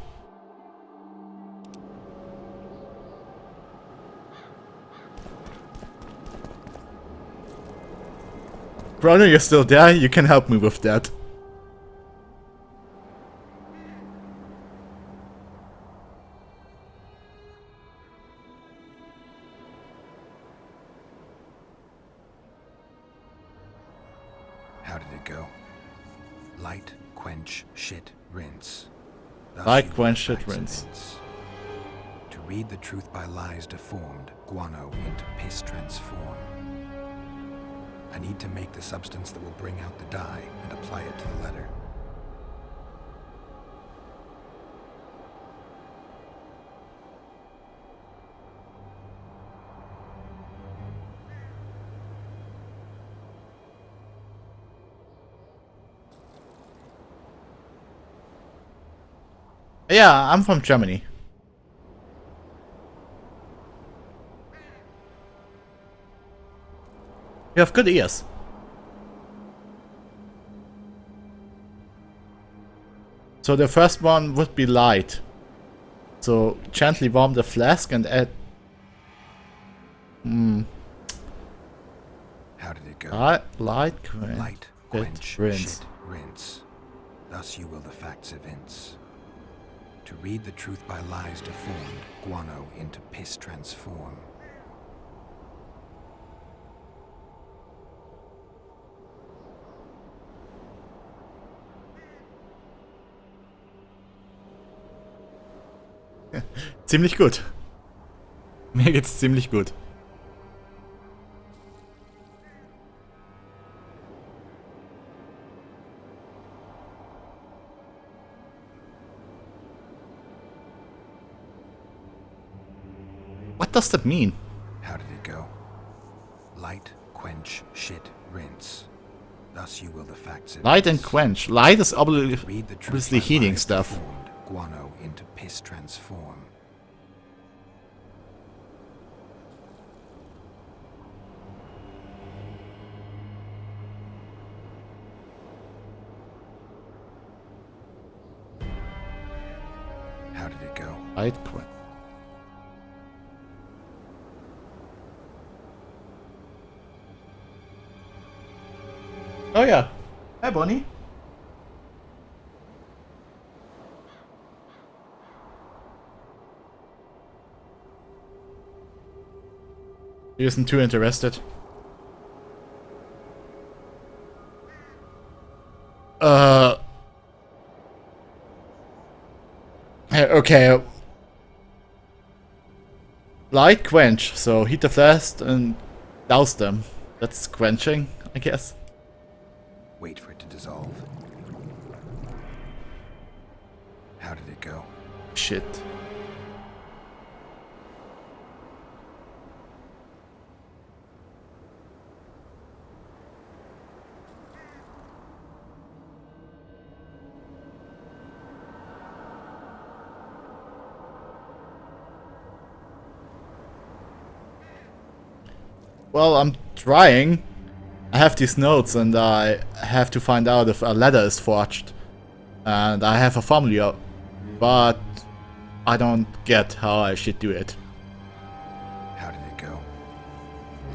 Bruno, you're still there? You can help me with that. How did it go? Light, quench, shit, rinse. Thus Light, you will quench, the shit, facts rinse. evince. To read the truth by lies deformed, guano into piss transform. I need to make the substance that will bring out the dye and apply it to the letter. Yeah, I'm from Germany. You have good ears. So the first one would be light. So gently warm the flask and add... How did it go? Light, quench, Light, quench, rinse. shit, rinse. Thus you will the facts evince. To read the truth by lies deformed, guano into piss transform. Ziemlich gut. Mir geht's ziemlich gut. What does that mean? How did it go? Light, quench, shit, rinse. Thus you will the facts of Light and quench. Light is Read the truth obviously by heating lies stuff. deformed, guano into piss transform. How did it go? Light quench. Oh yeah. Hi Bonnie. He isn't too interested. Okay. Light quench, so heat the flask and douse them. That's quenching, I guess. Wait for it to dissolve. How did it go? Shit. Well, I'm trying. I have these notes and I have to find out if a ladder is forged. And I have a formula, but I don't get how I should do it. How did it go?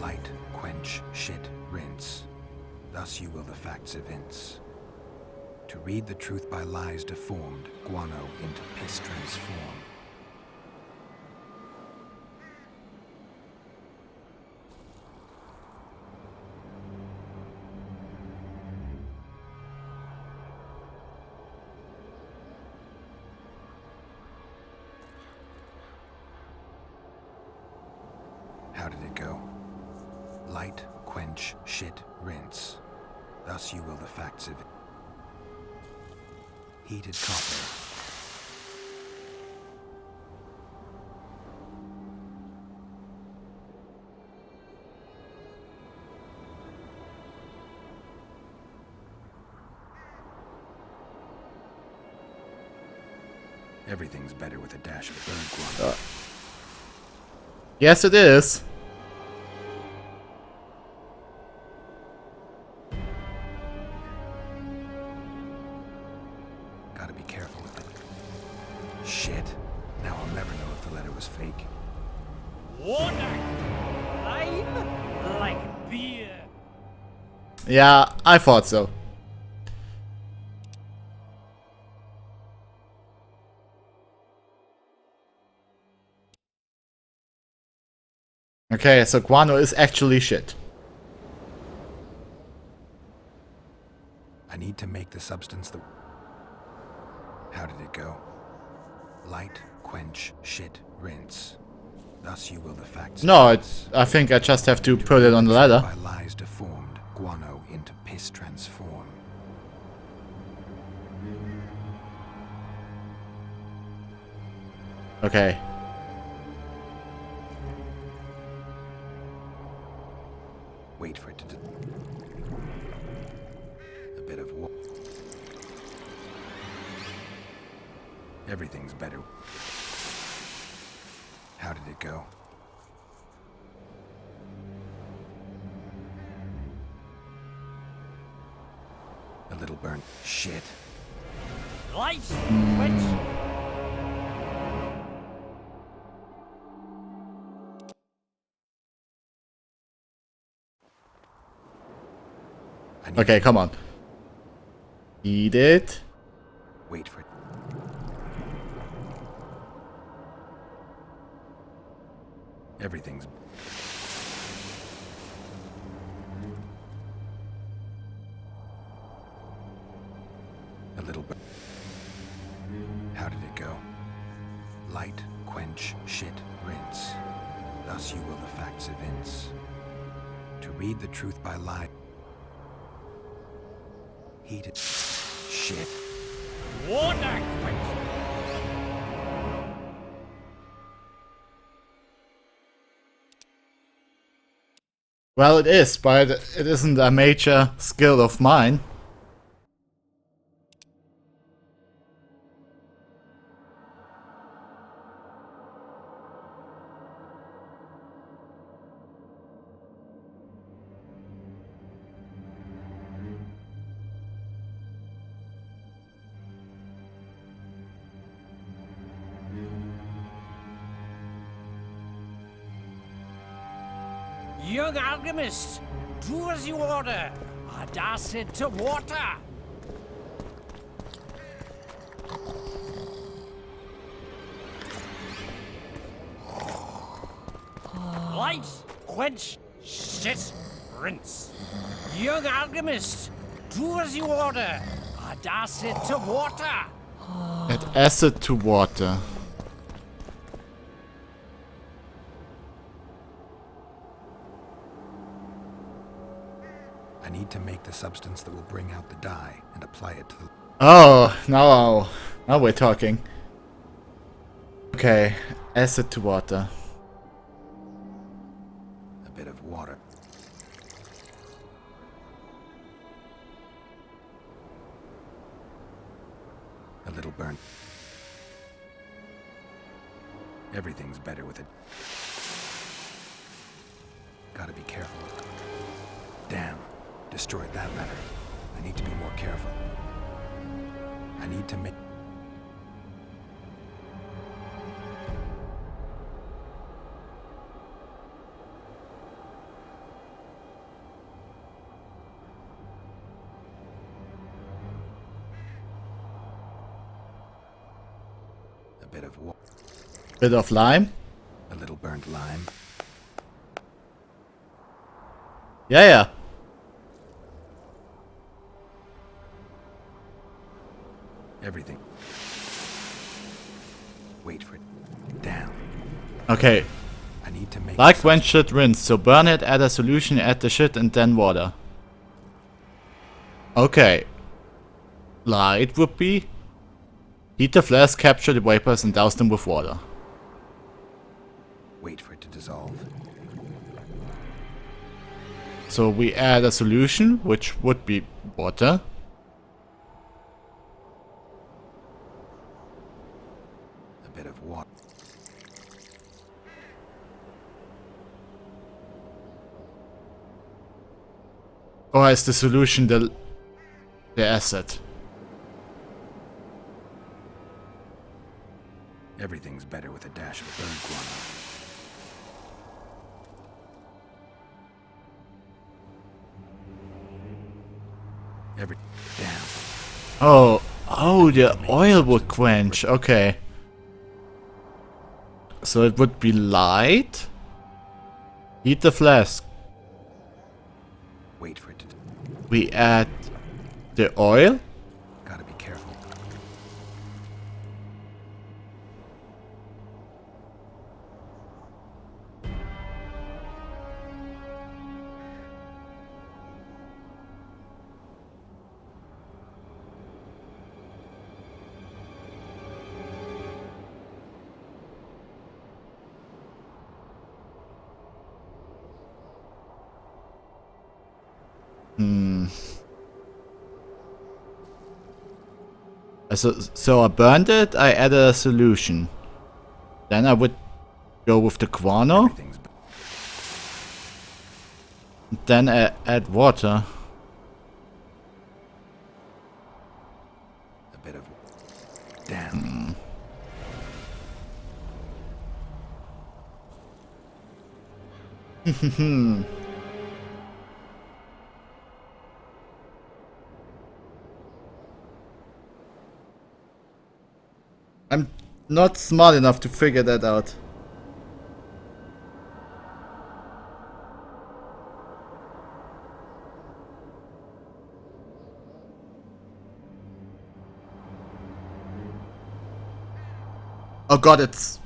Light, quench, shit, rinse. Thus you will the facts evince. To read the truth by lies deformed, guano into piss transform. How did it go? Light, quench, shit, rinse. Thus you will the facts of it. Heated copper. Everything's better with a dash of burnt guano. Yes, it is. Gotta be careful with it. Shit. Now I'll never know if the letter was fake. Warning! I'm like beer. Yeah, I thought so. Okay, so guano is actually shit. I need to make the substance that... How did it go? Light, quench, shit, rinse. Thus you will the facts... No, I think I just have to put it on the ladder. By lies deformed, guano into piss transform. Okay. Wait for it to... A bit of... Everything's better. How did it go? A little burnt. Shit. Light, quench. Okay, come on. Eat it. Wait for it. Everything's... A little bit... How did it go? Light, quench, shit, rinse. Thus you will the facts evince. To read the truth by lie. Heated shit. Water quench. Well, it is, but it isn't a major skill of mine. Young alchemist, do as you order. I dash it to water. Light, quench, shit, rinse. Young alchemist, do as you order. I dash it to water. Add acid to water. I need to make the substance that will bring out the dye and apply it to the... Oh, now we're talking. Okay, acid to water. A bit of water. A little burnt. Everything's better with it. Gotta be careful. Damn. Destroyed that letter. I need to be more careful. I need to make... A bit of water. Bit of lime. A little burnt lime. Yeah. Everything. Wait for it. Damn. Okay. I need to make... Like when shit rinse, so burn it, add a solution, add the shit, and then water. Okay. Light would be... Heat the flask, capture the vapors, and douse them with water. Wait for it to dissolve. So we add a solution, which would be water. A bit of water. Or is the solution the acid? Everything's better with a dash of burnt guano. Damn. Oh, the oil would quench. Okay. So it would be light. Heat the flask. Wait for it to... We add the oil. Gotta be careful. So I burned it, I added a solution. Then I would go with the guano. Then I add water. A bit of... Damn. I'm not smart enough to figure that out. Oh god, it's...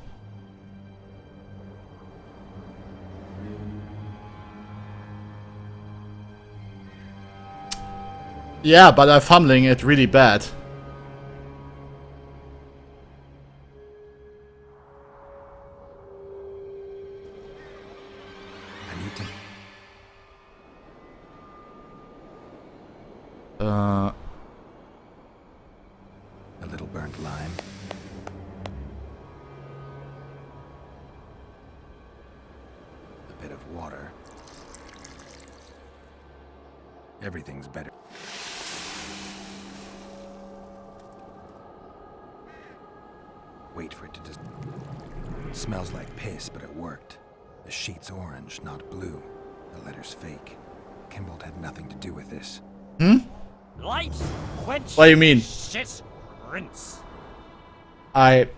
Yeah, but I'm fumbling it really bad. I need to... A little burnt lime. A bit of water. Everything's better. Wait for it to just... Smells like piss, but it worked. The sheet's orange, not blue. The letter's fake. Kimbold had nothing to do with this. Hmm? Light, quench, What do you mean? shit, rinse. It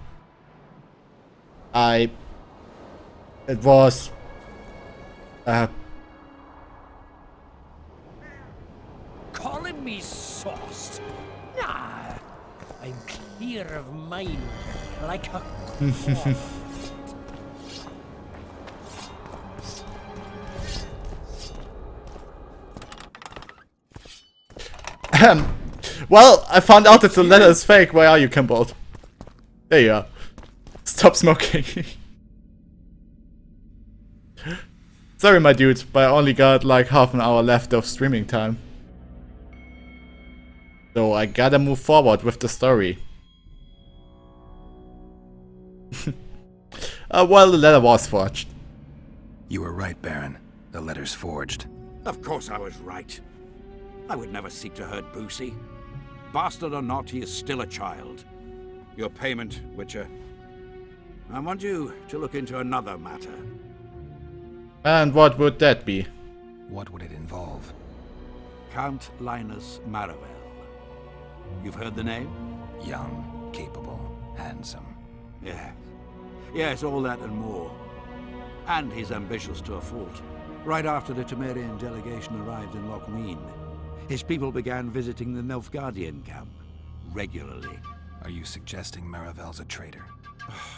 was... Calling me sauced? Nah, I'm clear of mind, like a cloth. Well, I found out that the letter is fake. Where are you, Kimbold? There you are. Stop smoking. Sorry, my dude, but I only got like half an hour left of streaming time. So I gotta move forward with the story. Well, the letter was forged. You were right, Baron. The letter's forged. Of course I was right. I would never seek to hurt Boosie. Bastard or not, he is still a child. Your payment, Witcher. I want you to look into another matter. And what would that be? What would it involve? Count Linus Maravel. You've heard the name? Young, capable, handsome. Yes. Yes, all that and more. And he's ambitious to a fault. Right after the Temerian delegation arrived in Lochween, his people began visiting the Nilfgaardian camp regularly. Are you suggesting Maravel's a traitor?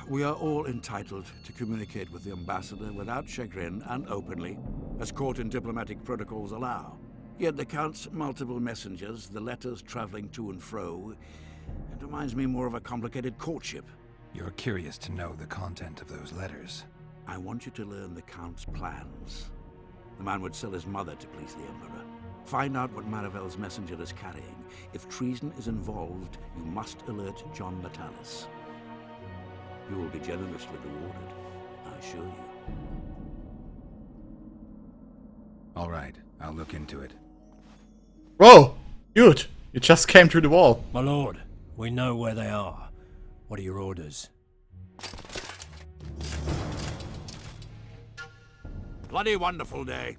We are all entitled to communicate with the ambassador without chagrin and openly, as court and diplomatic protocols allow. Yet the Count's multiple messengers, the letters traveling to and fro, it reminds me more of a complicated courtship. You're curious to know the content of those letters. I want you to learn the Count's plans. The man would sell his mother to please the Emperor. Find out what Maravel's messenger is carrying. If treason is involved, you must alert John Natalis. You will be generously rewarded, I assure you. All right, I'll look into it. Whoa! Dude, you just came through the wall. My lord, we know where they are. What are your orders? Bloody wonderful day.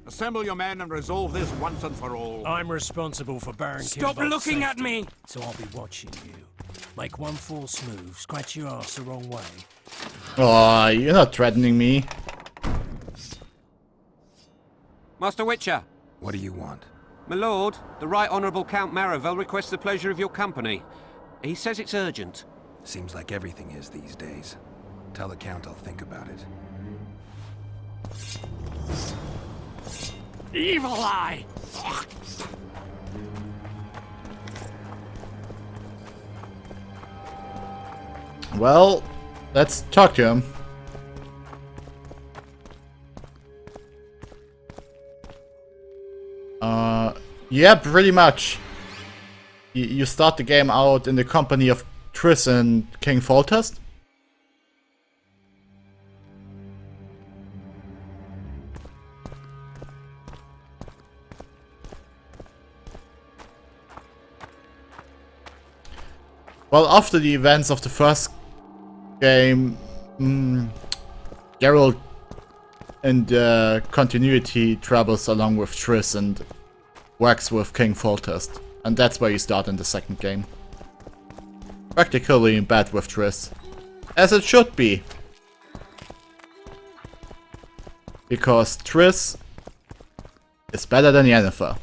Assemble your men and resolve this once and for all. I'm responsible for Baron Stop Kimbold's looking at safety, me! So I'll be watching you. Make one false move, scratch your ass the wrong way. Oh, you're not threatening me. Master Witcher. What do you want? My lord, the Right Honourable Count Maravel requests the pleasure of your company. He says it's urgent. Seems like everything is these days. Tell the Count I'll think about it. Evil eye! Well, let's talk to him. Yeah, pretty much. You start the game out in the company of Triss and King Foltest. Well, after the events of the first game, Geralt in the continuity travels along with Triss and works with King Foltest. And that's where you start in the second game. Practically in bed with Triss. As it should be. Because Triss is better than Yennefer.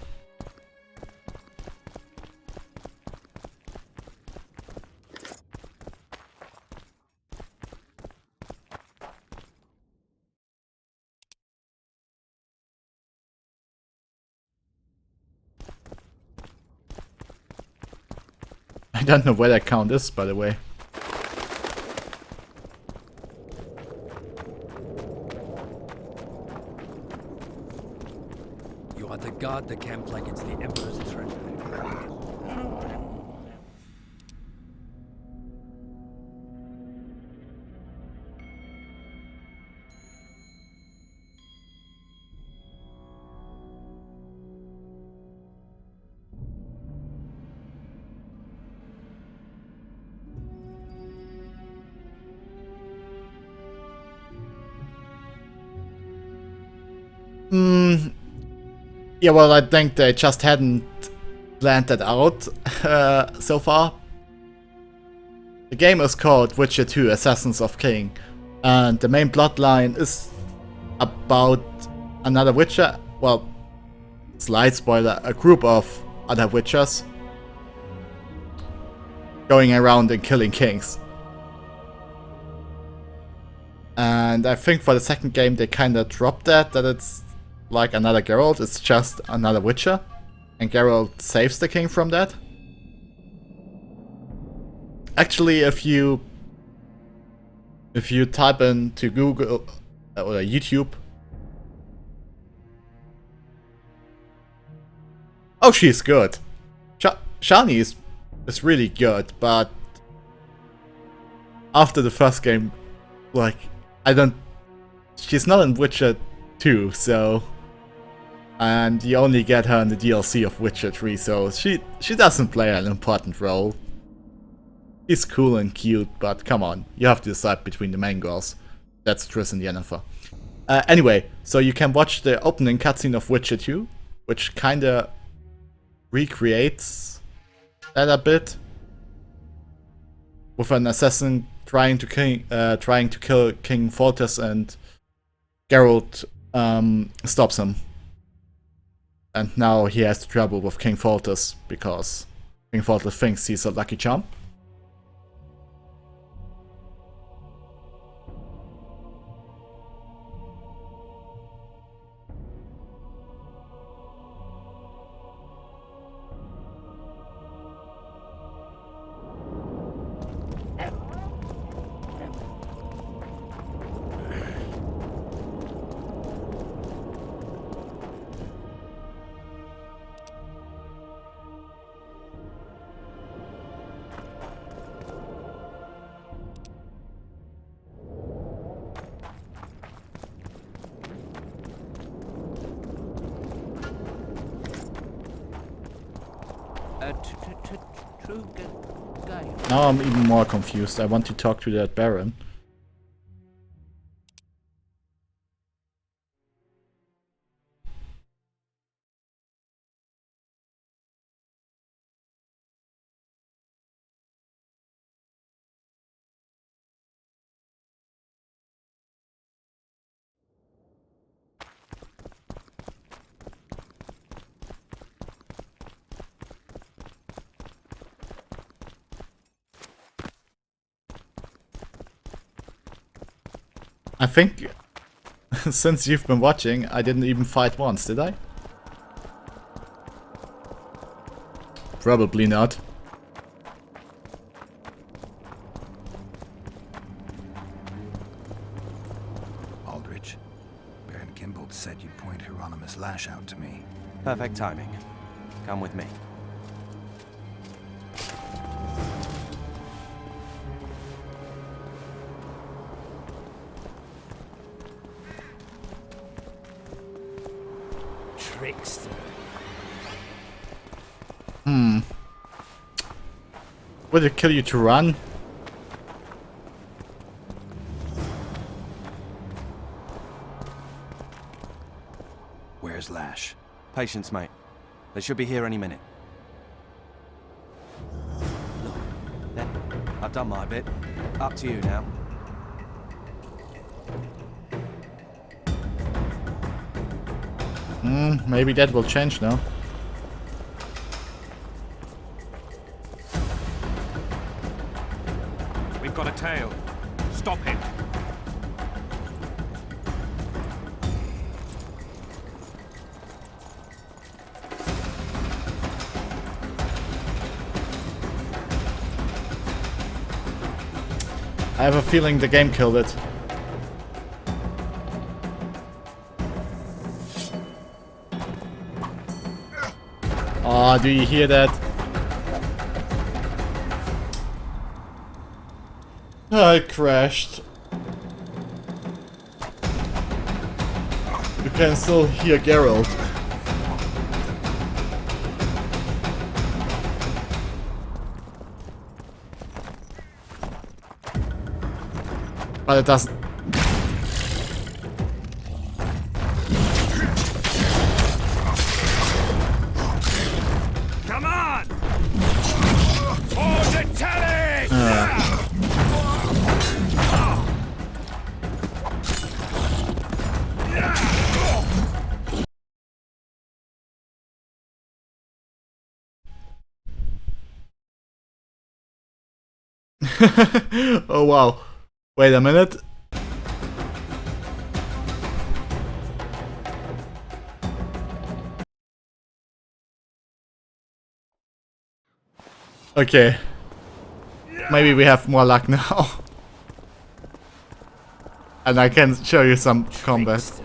don't know where that count is, by the way. You are to guard the camp like it's the Emperor's treasure. Yeah, well, I think they just hadn't planned that out so far. The game is called Witcher 2 Assassins of King, and the main plotline is about another Witcher, well, slight spoiler, a group of other Witchers going around and killing kings. And I think for the second game they kinda dropped that it's like another Geralt, it's just another Witcher. And Geralt saves the king from that. Actually, if you type into Google or YouTube, oh, she's good. Shani is really good, but after the first game, like, she's not in Witcher 2, so, and you only get her in the DLC of Witcher 3, so she doesn't play an important role. She's cool and cute, but come on, you have to decide between the main girls. That's Triss and Yennefer. Anyway, so you can watch the opening cutscene of Witcher 2, which kinda recreates that a bit, with an assassin trying to kill King Foltest, and Geralt stops him. And now he has trouble with King Foltest because King Foltest thinks he's a lucky charm. Now I'm even more confused. I want to talk to that Baron. I think, since you've been watching, I didn't even fight once, did I? Probably not. Aldrich, Baron Kimbold said you'd point Hieronymus Lash out to me. Perfect timing. Come with me. Trickster. Would it kill you to run? Where's Lash? Patience, mate. They should be here any minute. Look, there. I've done my bit. Up to you now. Maybe that will change now. We've got a tail. Stop him. I have a feeling the game killed it. Oh, do you hear that? Oh, it crashed. You can still hear Geralt. But it doesn't. Come on! For the telly! Oh wow. Wait a minute. Okay. Maybe we have more luck now. And I can show you some combat.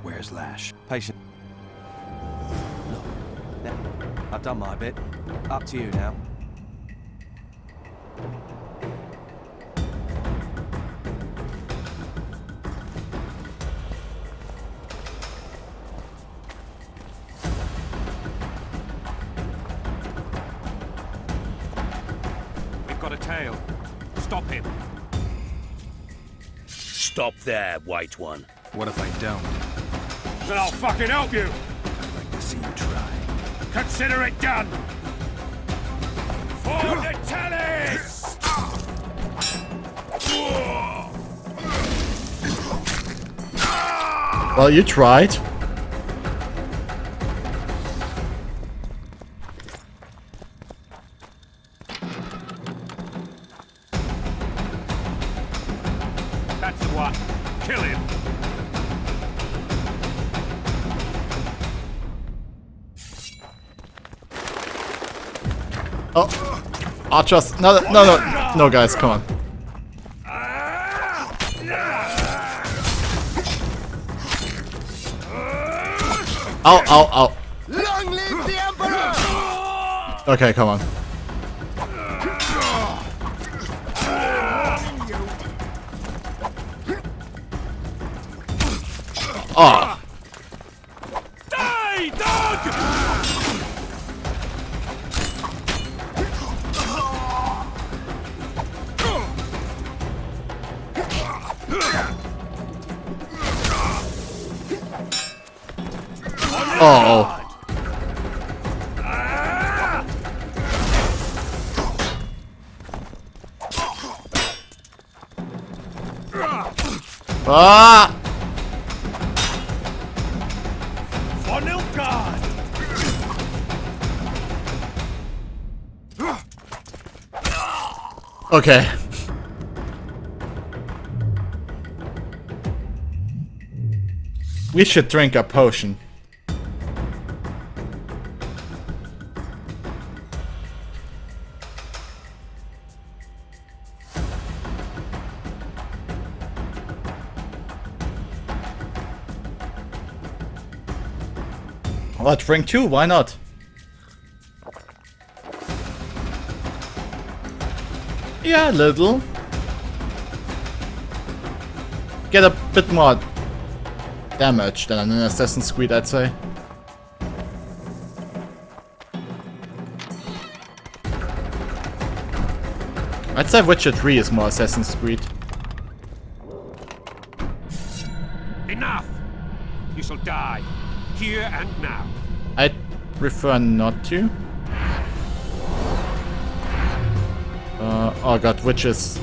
Where's Lash? Patient. Look, I've done my bit. Up to you now. We've got a tail. Stop him. Stop there, White One. What if I don't? Then I'll fucking help you! I'd like to see you try. Consider it done! For the tallies! Well, you tried. That's the one. Kill him! Oh, Archers! No, guys, come on. Ow, ow, ow. Long live the Emperor! Okay, come on. Oh. Die, dog! Oh. Ah! For Nilfgaard! Okay. We should drink a potion. Let's drink two, why not? Yeah, a little. Get a bit more damage than an Assassin's Creed, I'd say. I'd say Witcher 3 is more Assassin's Creed. Enough! You shall die. Here and now. I'd prefer not to. Oh god, witches.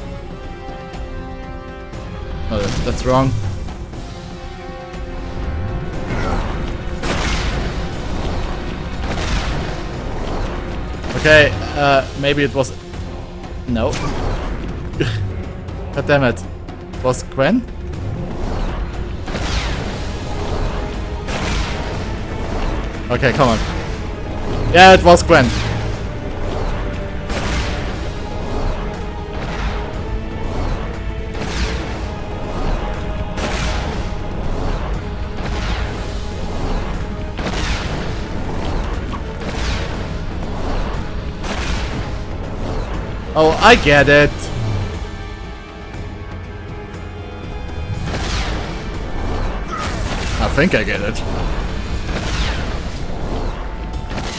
No, that's wrong. Okay, maybe it was... No. God damn it. Was Gwen? Okay, come on. Yeah, it was Gwen. Oh, I get it. I think I get it.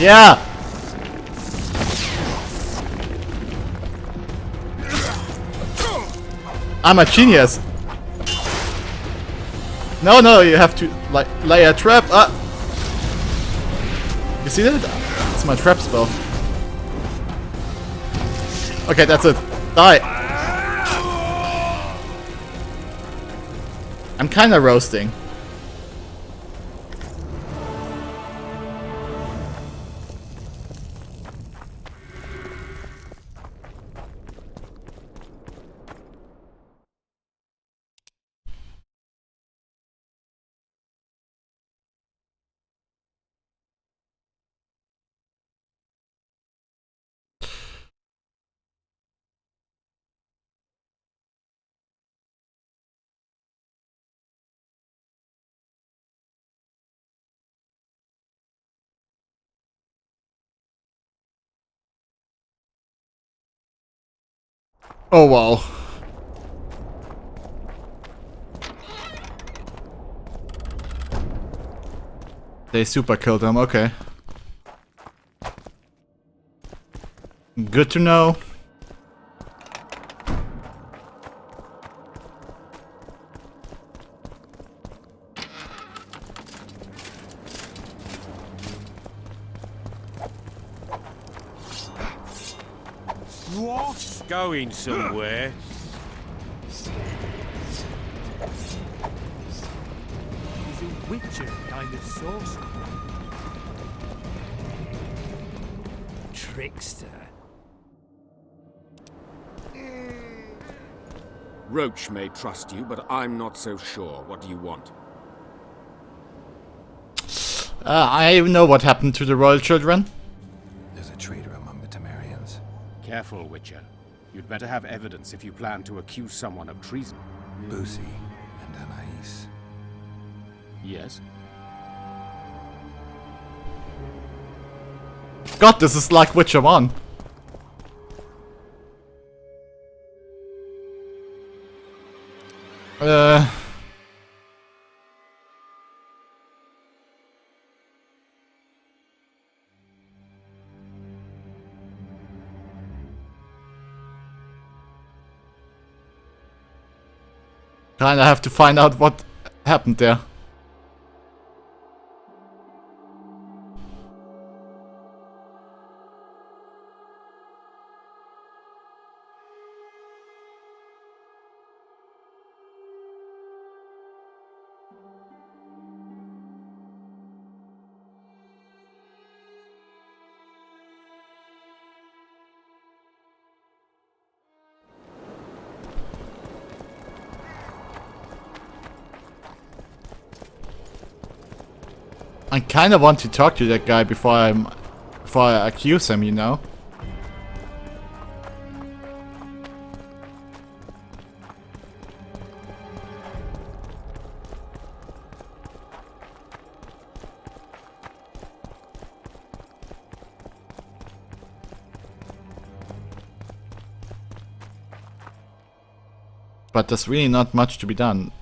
Yeah! I'm a genius. No, no, you have to like lay a trap. You see that? It's my trap spell. Okay, that's it. Die. I'm kind of roasting. Oh wow. They super killed him, okay. Good to know. What? Going somewhere? He's a witcher kind of sorcerer. Trickster. Roach may trust you, but I'm not so sure. What do you want? I know what happened to the royal children. There's a traitor among the Temerians. Careful, Witcher. You'd better have evidence if you plan to accuse someone of treason. Boosie and Anais. Yes? God, this is like Witcher 1. Kinda have to find out what happened there. I kind of want to talk to that guy before I accuse him, you know. But there's really not much to be done.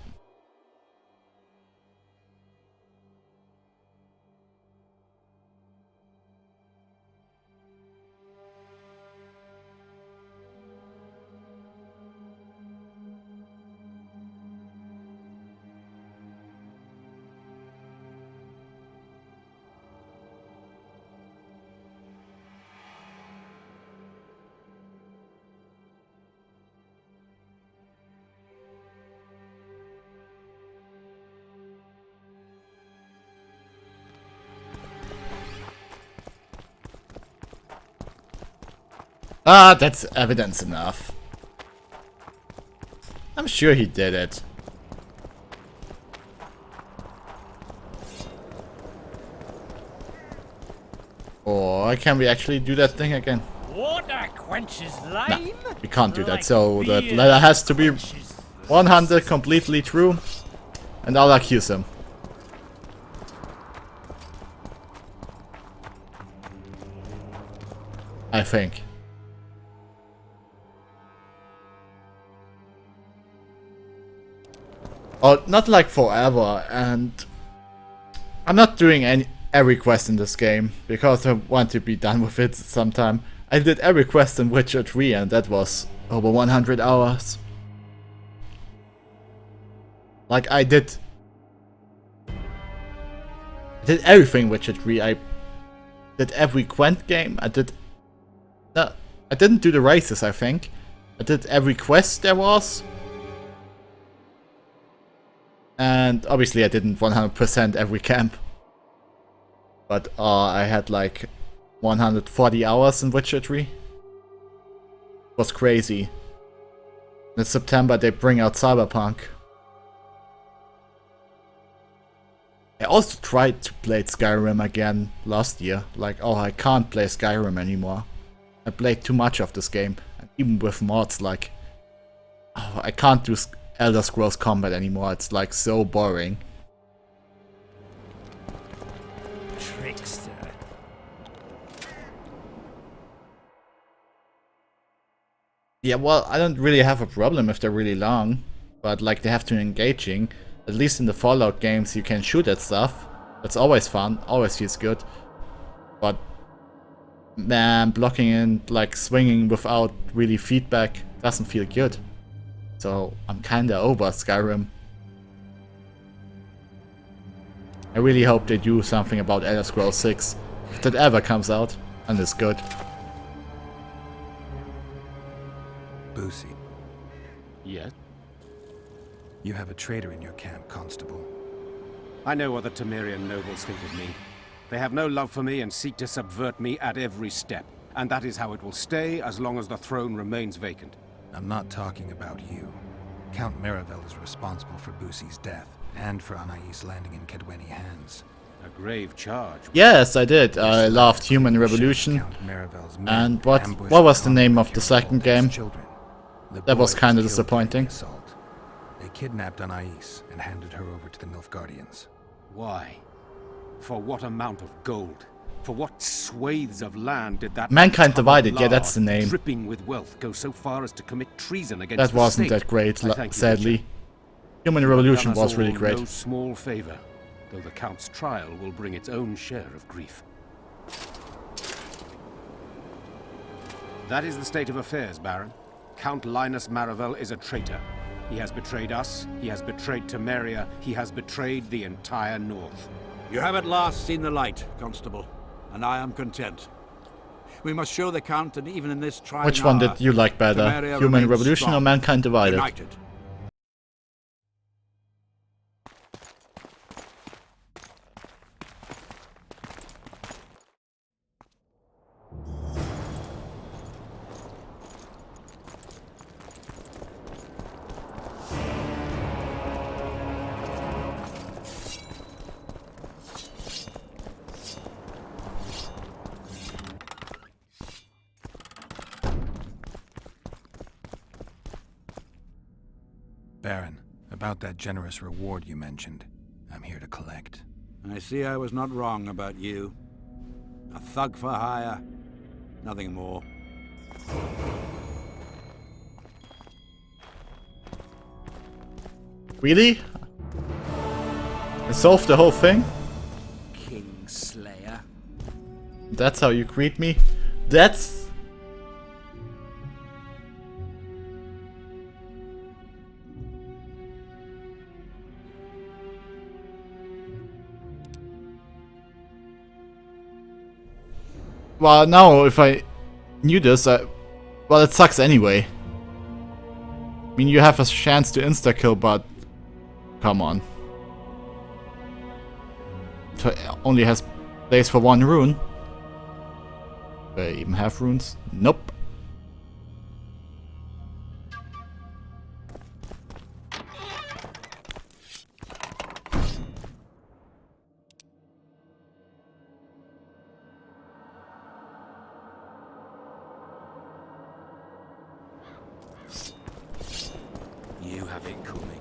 Ah, that's evidence enough. I'm I'm sure he did it. Or can we actually do that thing again? Water quenches Nah, lime. we can't do that. So that letter has to be 100 completely true. And I'll accuse him. I think. Oh, not like forever, and I'm not doing every quest in this game because I want to be done with it sometime. I did every quest in Witcher 3 and that was over 100 hours. Like I did everything Witcher 3. I did every Gwent game. I didn't do the races, I think. I did every quest there was. And obviously I didn't 100% every camp. But I had like 140 hours in Witcher 3. It was crazy. In September they bring out Cyberpunk. I also tried to play Skyrim again last year. Like, oh, I can't play Skyrim anymore. I played too much of this game. And even with mods, like, oh, I can't do Elder Scrolls Combat anymore. It's like so boring. Trickster. Yeah, well, I don't really have a problem if they're really long. But like, they have to be engaging. At least in the Fallout games you can shoot at stuff. That's always fun, always feels good. But man, blocking and like swinging without really feedback doesn't feel good. So I'm kinda over Skyrim. I really hope they do something about Elder Scrolls 6. If that ever comes out, and it's good. Boosie. Yes? You have a traitor in your camp, Constable. I know what the Temerian nobles think of me. They have no love for me and seek to subvert me at every step. And that is how it will stay as long as the throne remains vacant. I'm not talking about you. Count Maravel is responsible for Boosie's death, and for Anais landing in Kedweni hands. A grave charge. Yes, I did. I loved Human Revolution. And what was the name of the second game? That was kind of disappointing. They kidnapped Anais and handed her over to the Nilfgaardians. Why? For what amount of gold? For what swathes of land did that Mankind Divided, yeah, that's the name. Dripping with wealth go so far as to commit treason against that the wasn't state? that great, I sadly. Human Revolution was really No great. small favor, though the Count's trial will bring its own share of grief. That is the state of affairs, Baron. Count Linus Maravel is a traitor. He has betrayed us, he has betrayed Temeria, he has betrayed the entire North. You have at last seen the light, Constable, and I am content. We must show the Count that even in this trying Which one hour, did you like better? Temeria Human remains Revolution or strong, Mankind Divided? United. Baron, about that generous reward you mentioned, I'm here to collect. I see I was not wrong about you. A thug for hire, nothing more. Really? I solved the whole thing? Kingslayer. That's how you greet me? That's... Well, now, if I knew this, well, it sucks anyway. I mean, you have a chance to insta-kill, but... Come on. It only has place for one rune. Do I even have runes? Nope. with me.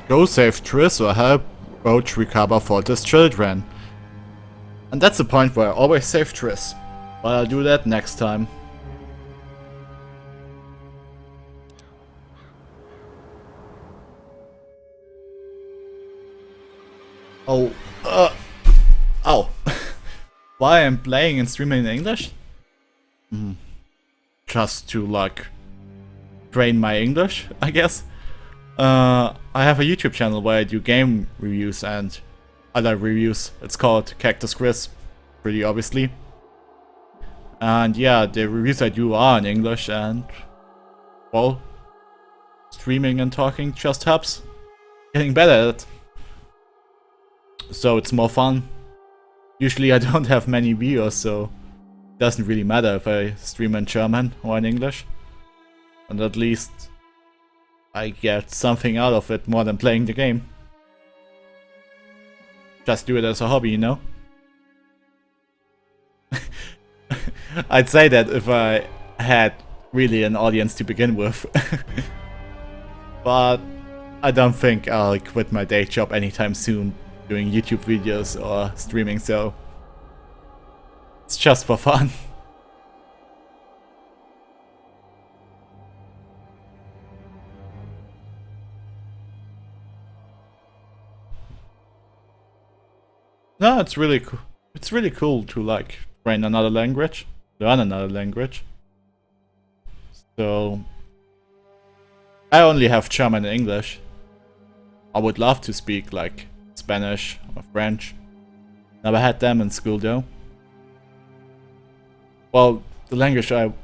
Go save Triss or help Roach recover Foltest's children. And that's the point where I always save Triss. But I'll do that next time. Oh, ow. Why I'm playing and streaming in English? Just to like train my English, I guess. I have a YouTube channel where I do game reviews and other reviews. It's called CactusKris, pretty obviously. And yeah, the reviews I do are in English, and well, streaming and talking just helps getting better at it. So it's more fun. Usually I don't have many viewers, so it doesn't really matter if I stream in German or in English. And at least I get something out of it more than playing the game. Just do it as a hobby, you know? I'd say that if I had really an audience to begin with. But I don't think I'll quit my day job anytime soon doing YouTube videos or streaming, so it's just for fun. No, it's really cool. It's really cool to like learn another language. So I only have German and English. I would love to speak like Spanish or French. Never had them in school though. Well, the language I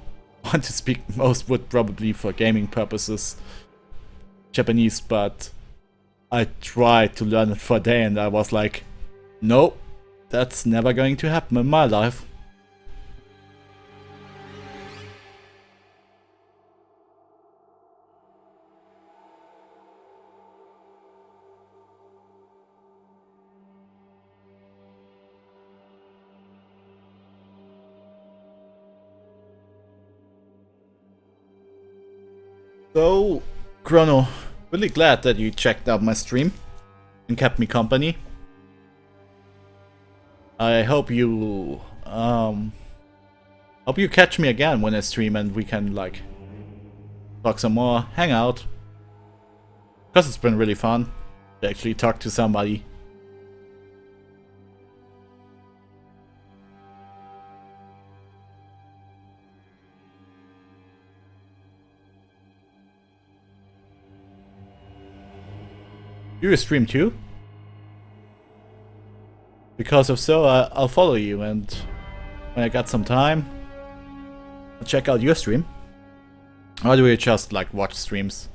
want to speak most would probably for gaming purposes Japanese, but I tried to learn it for a day and I was like, nope, that's never going to happen in my life. So, Chrono, really glad that you checked out my stream and kept me company. I hope you catch me again when I stream and we can like talk some more, hang out. Because it's been really fun to actually talk to somebody. You stream too? Because if so, I'll follow you, and when I got some time, I'll check out your stream. Or do you just like watch streams,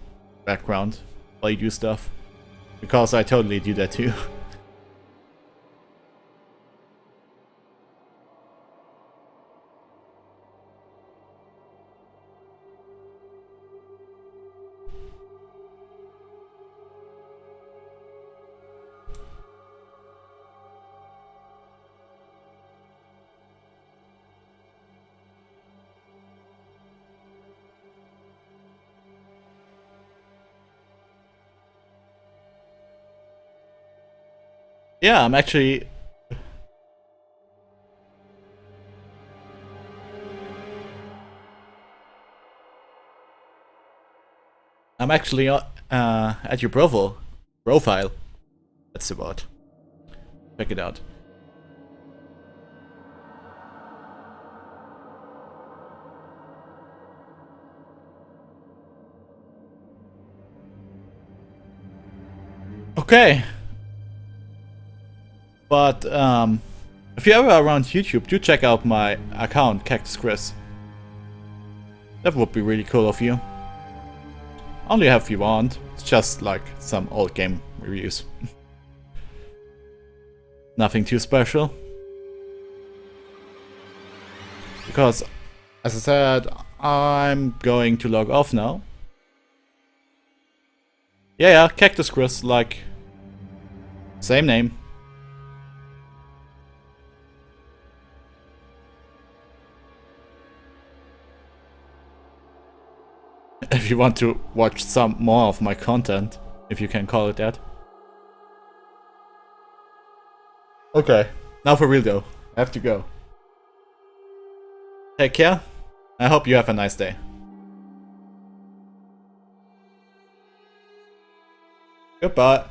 background, while you do stuff? Because I totally do that too. Yeah, I'm actually... at your profile. That's the word. Check it out. Okay. But if you're ever around YouTube, do check out my account, CactusKris. That would be really cool of you. Only have if you want. It's just like some old game reviews. Nothing too special. Because, as I said, I'm going to log off now. Yeah, CactusKris, like, same name. if you want to watch some more of my content, if you can call it that. Okay, now for real though, I have to go. Take care. I hope you have a nice day. Goodbye.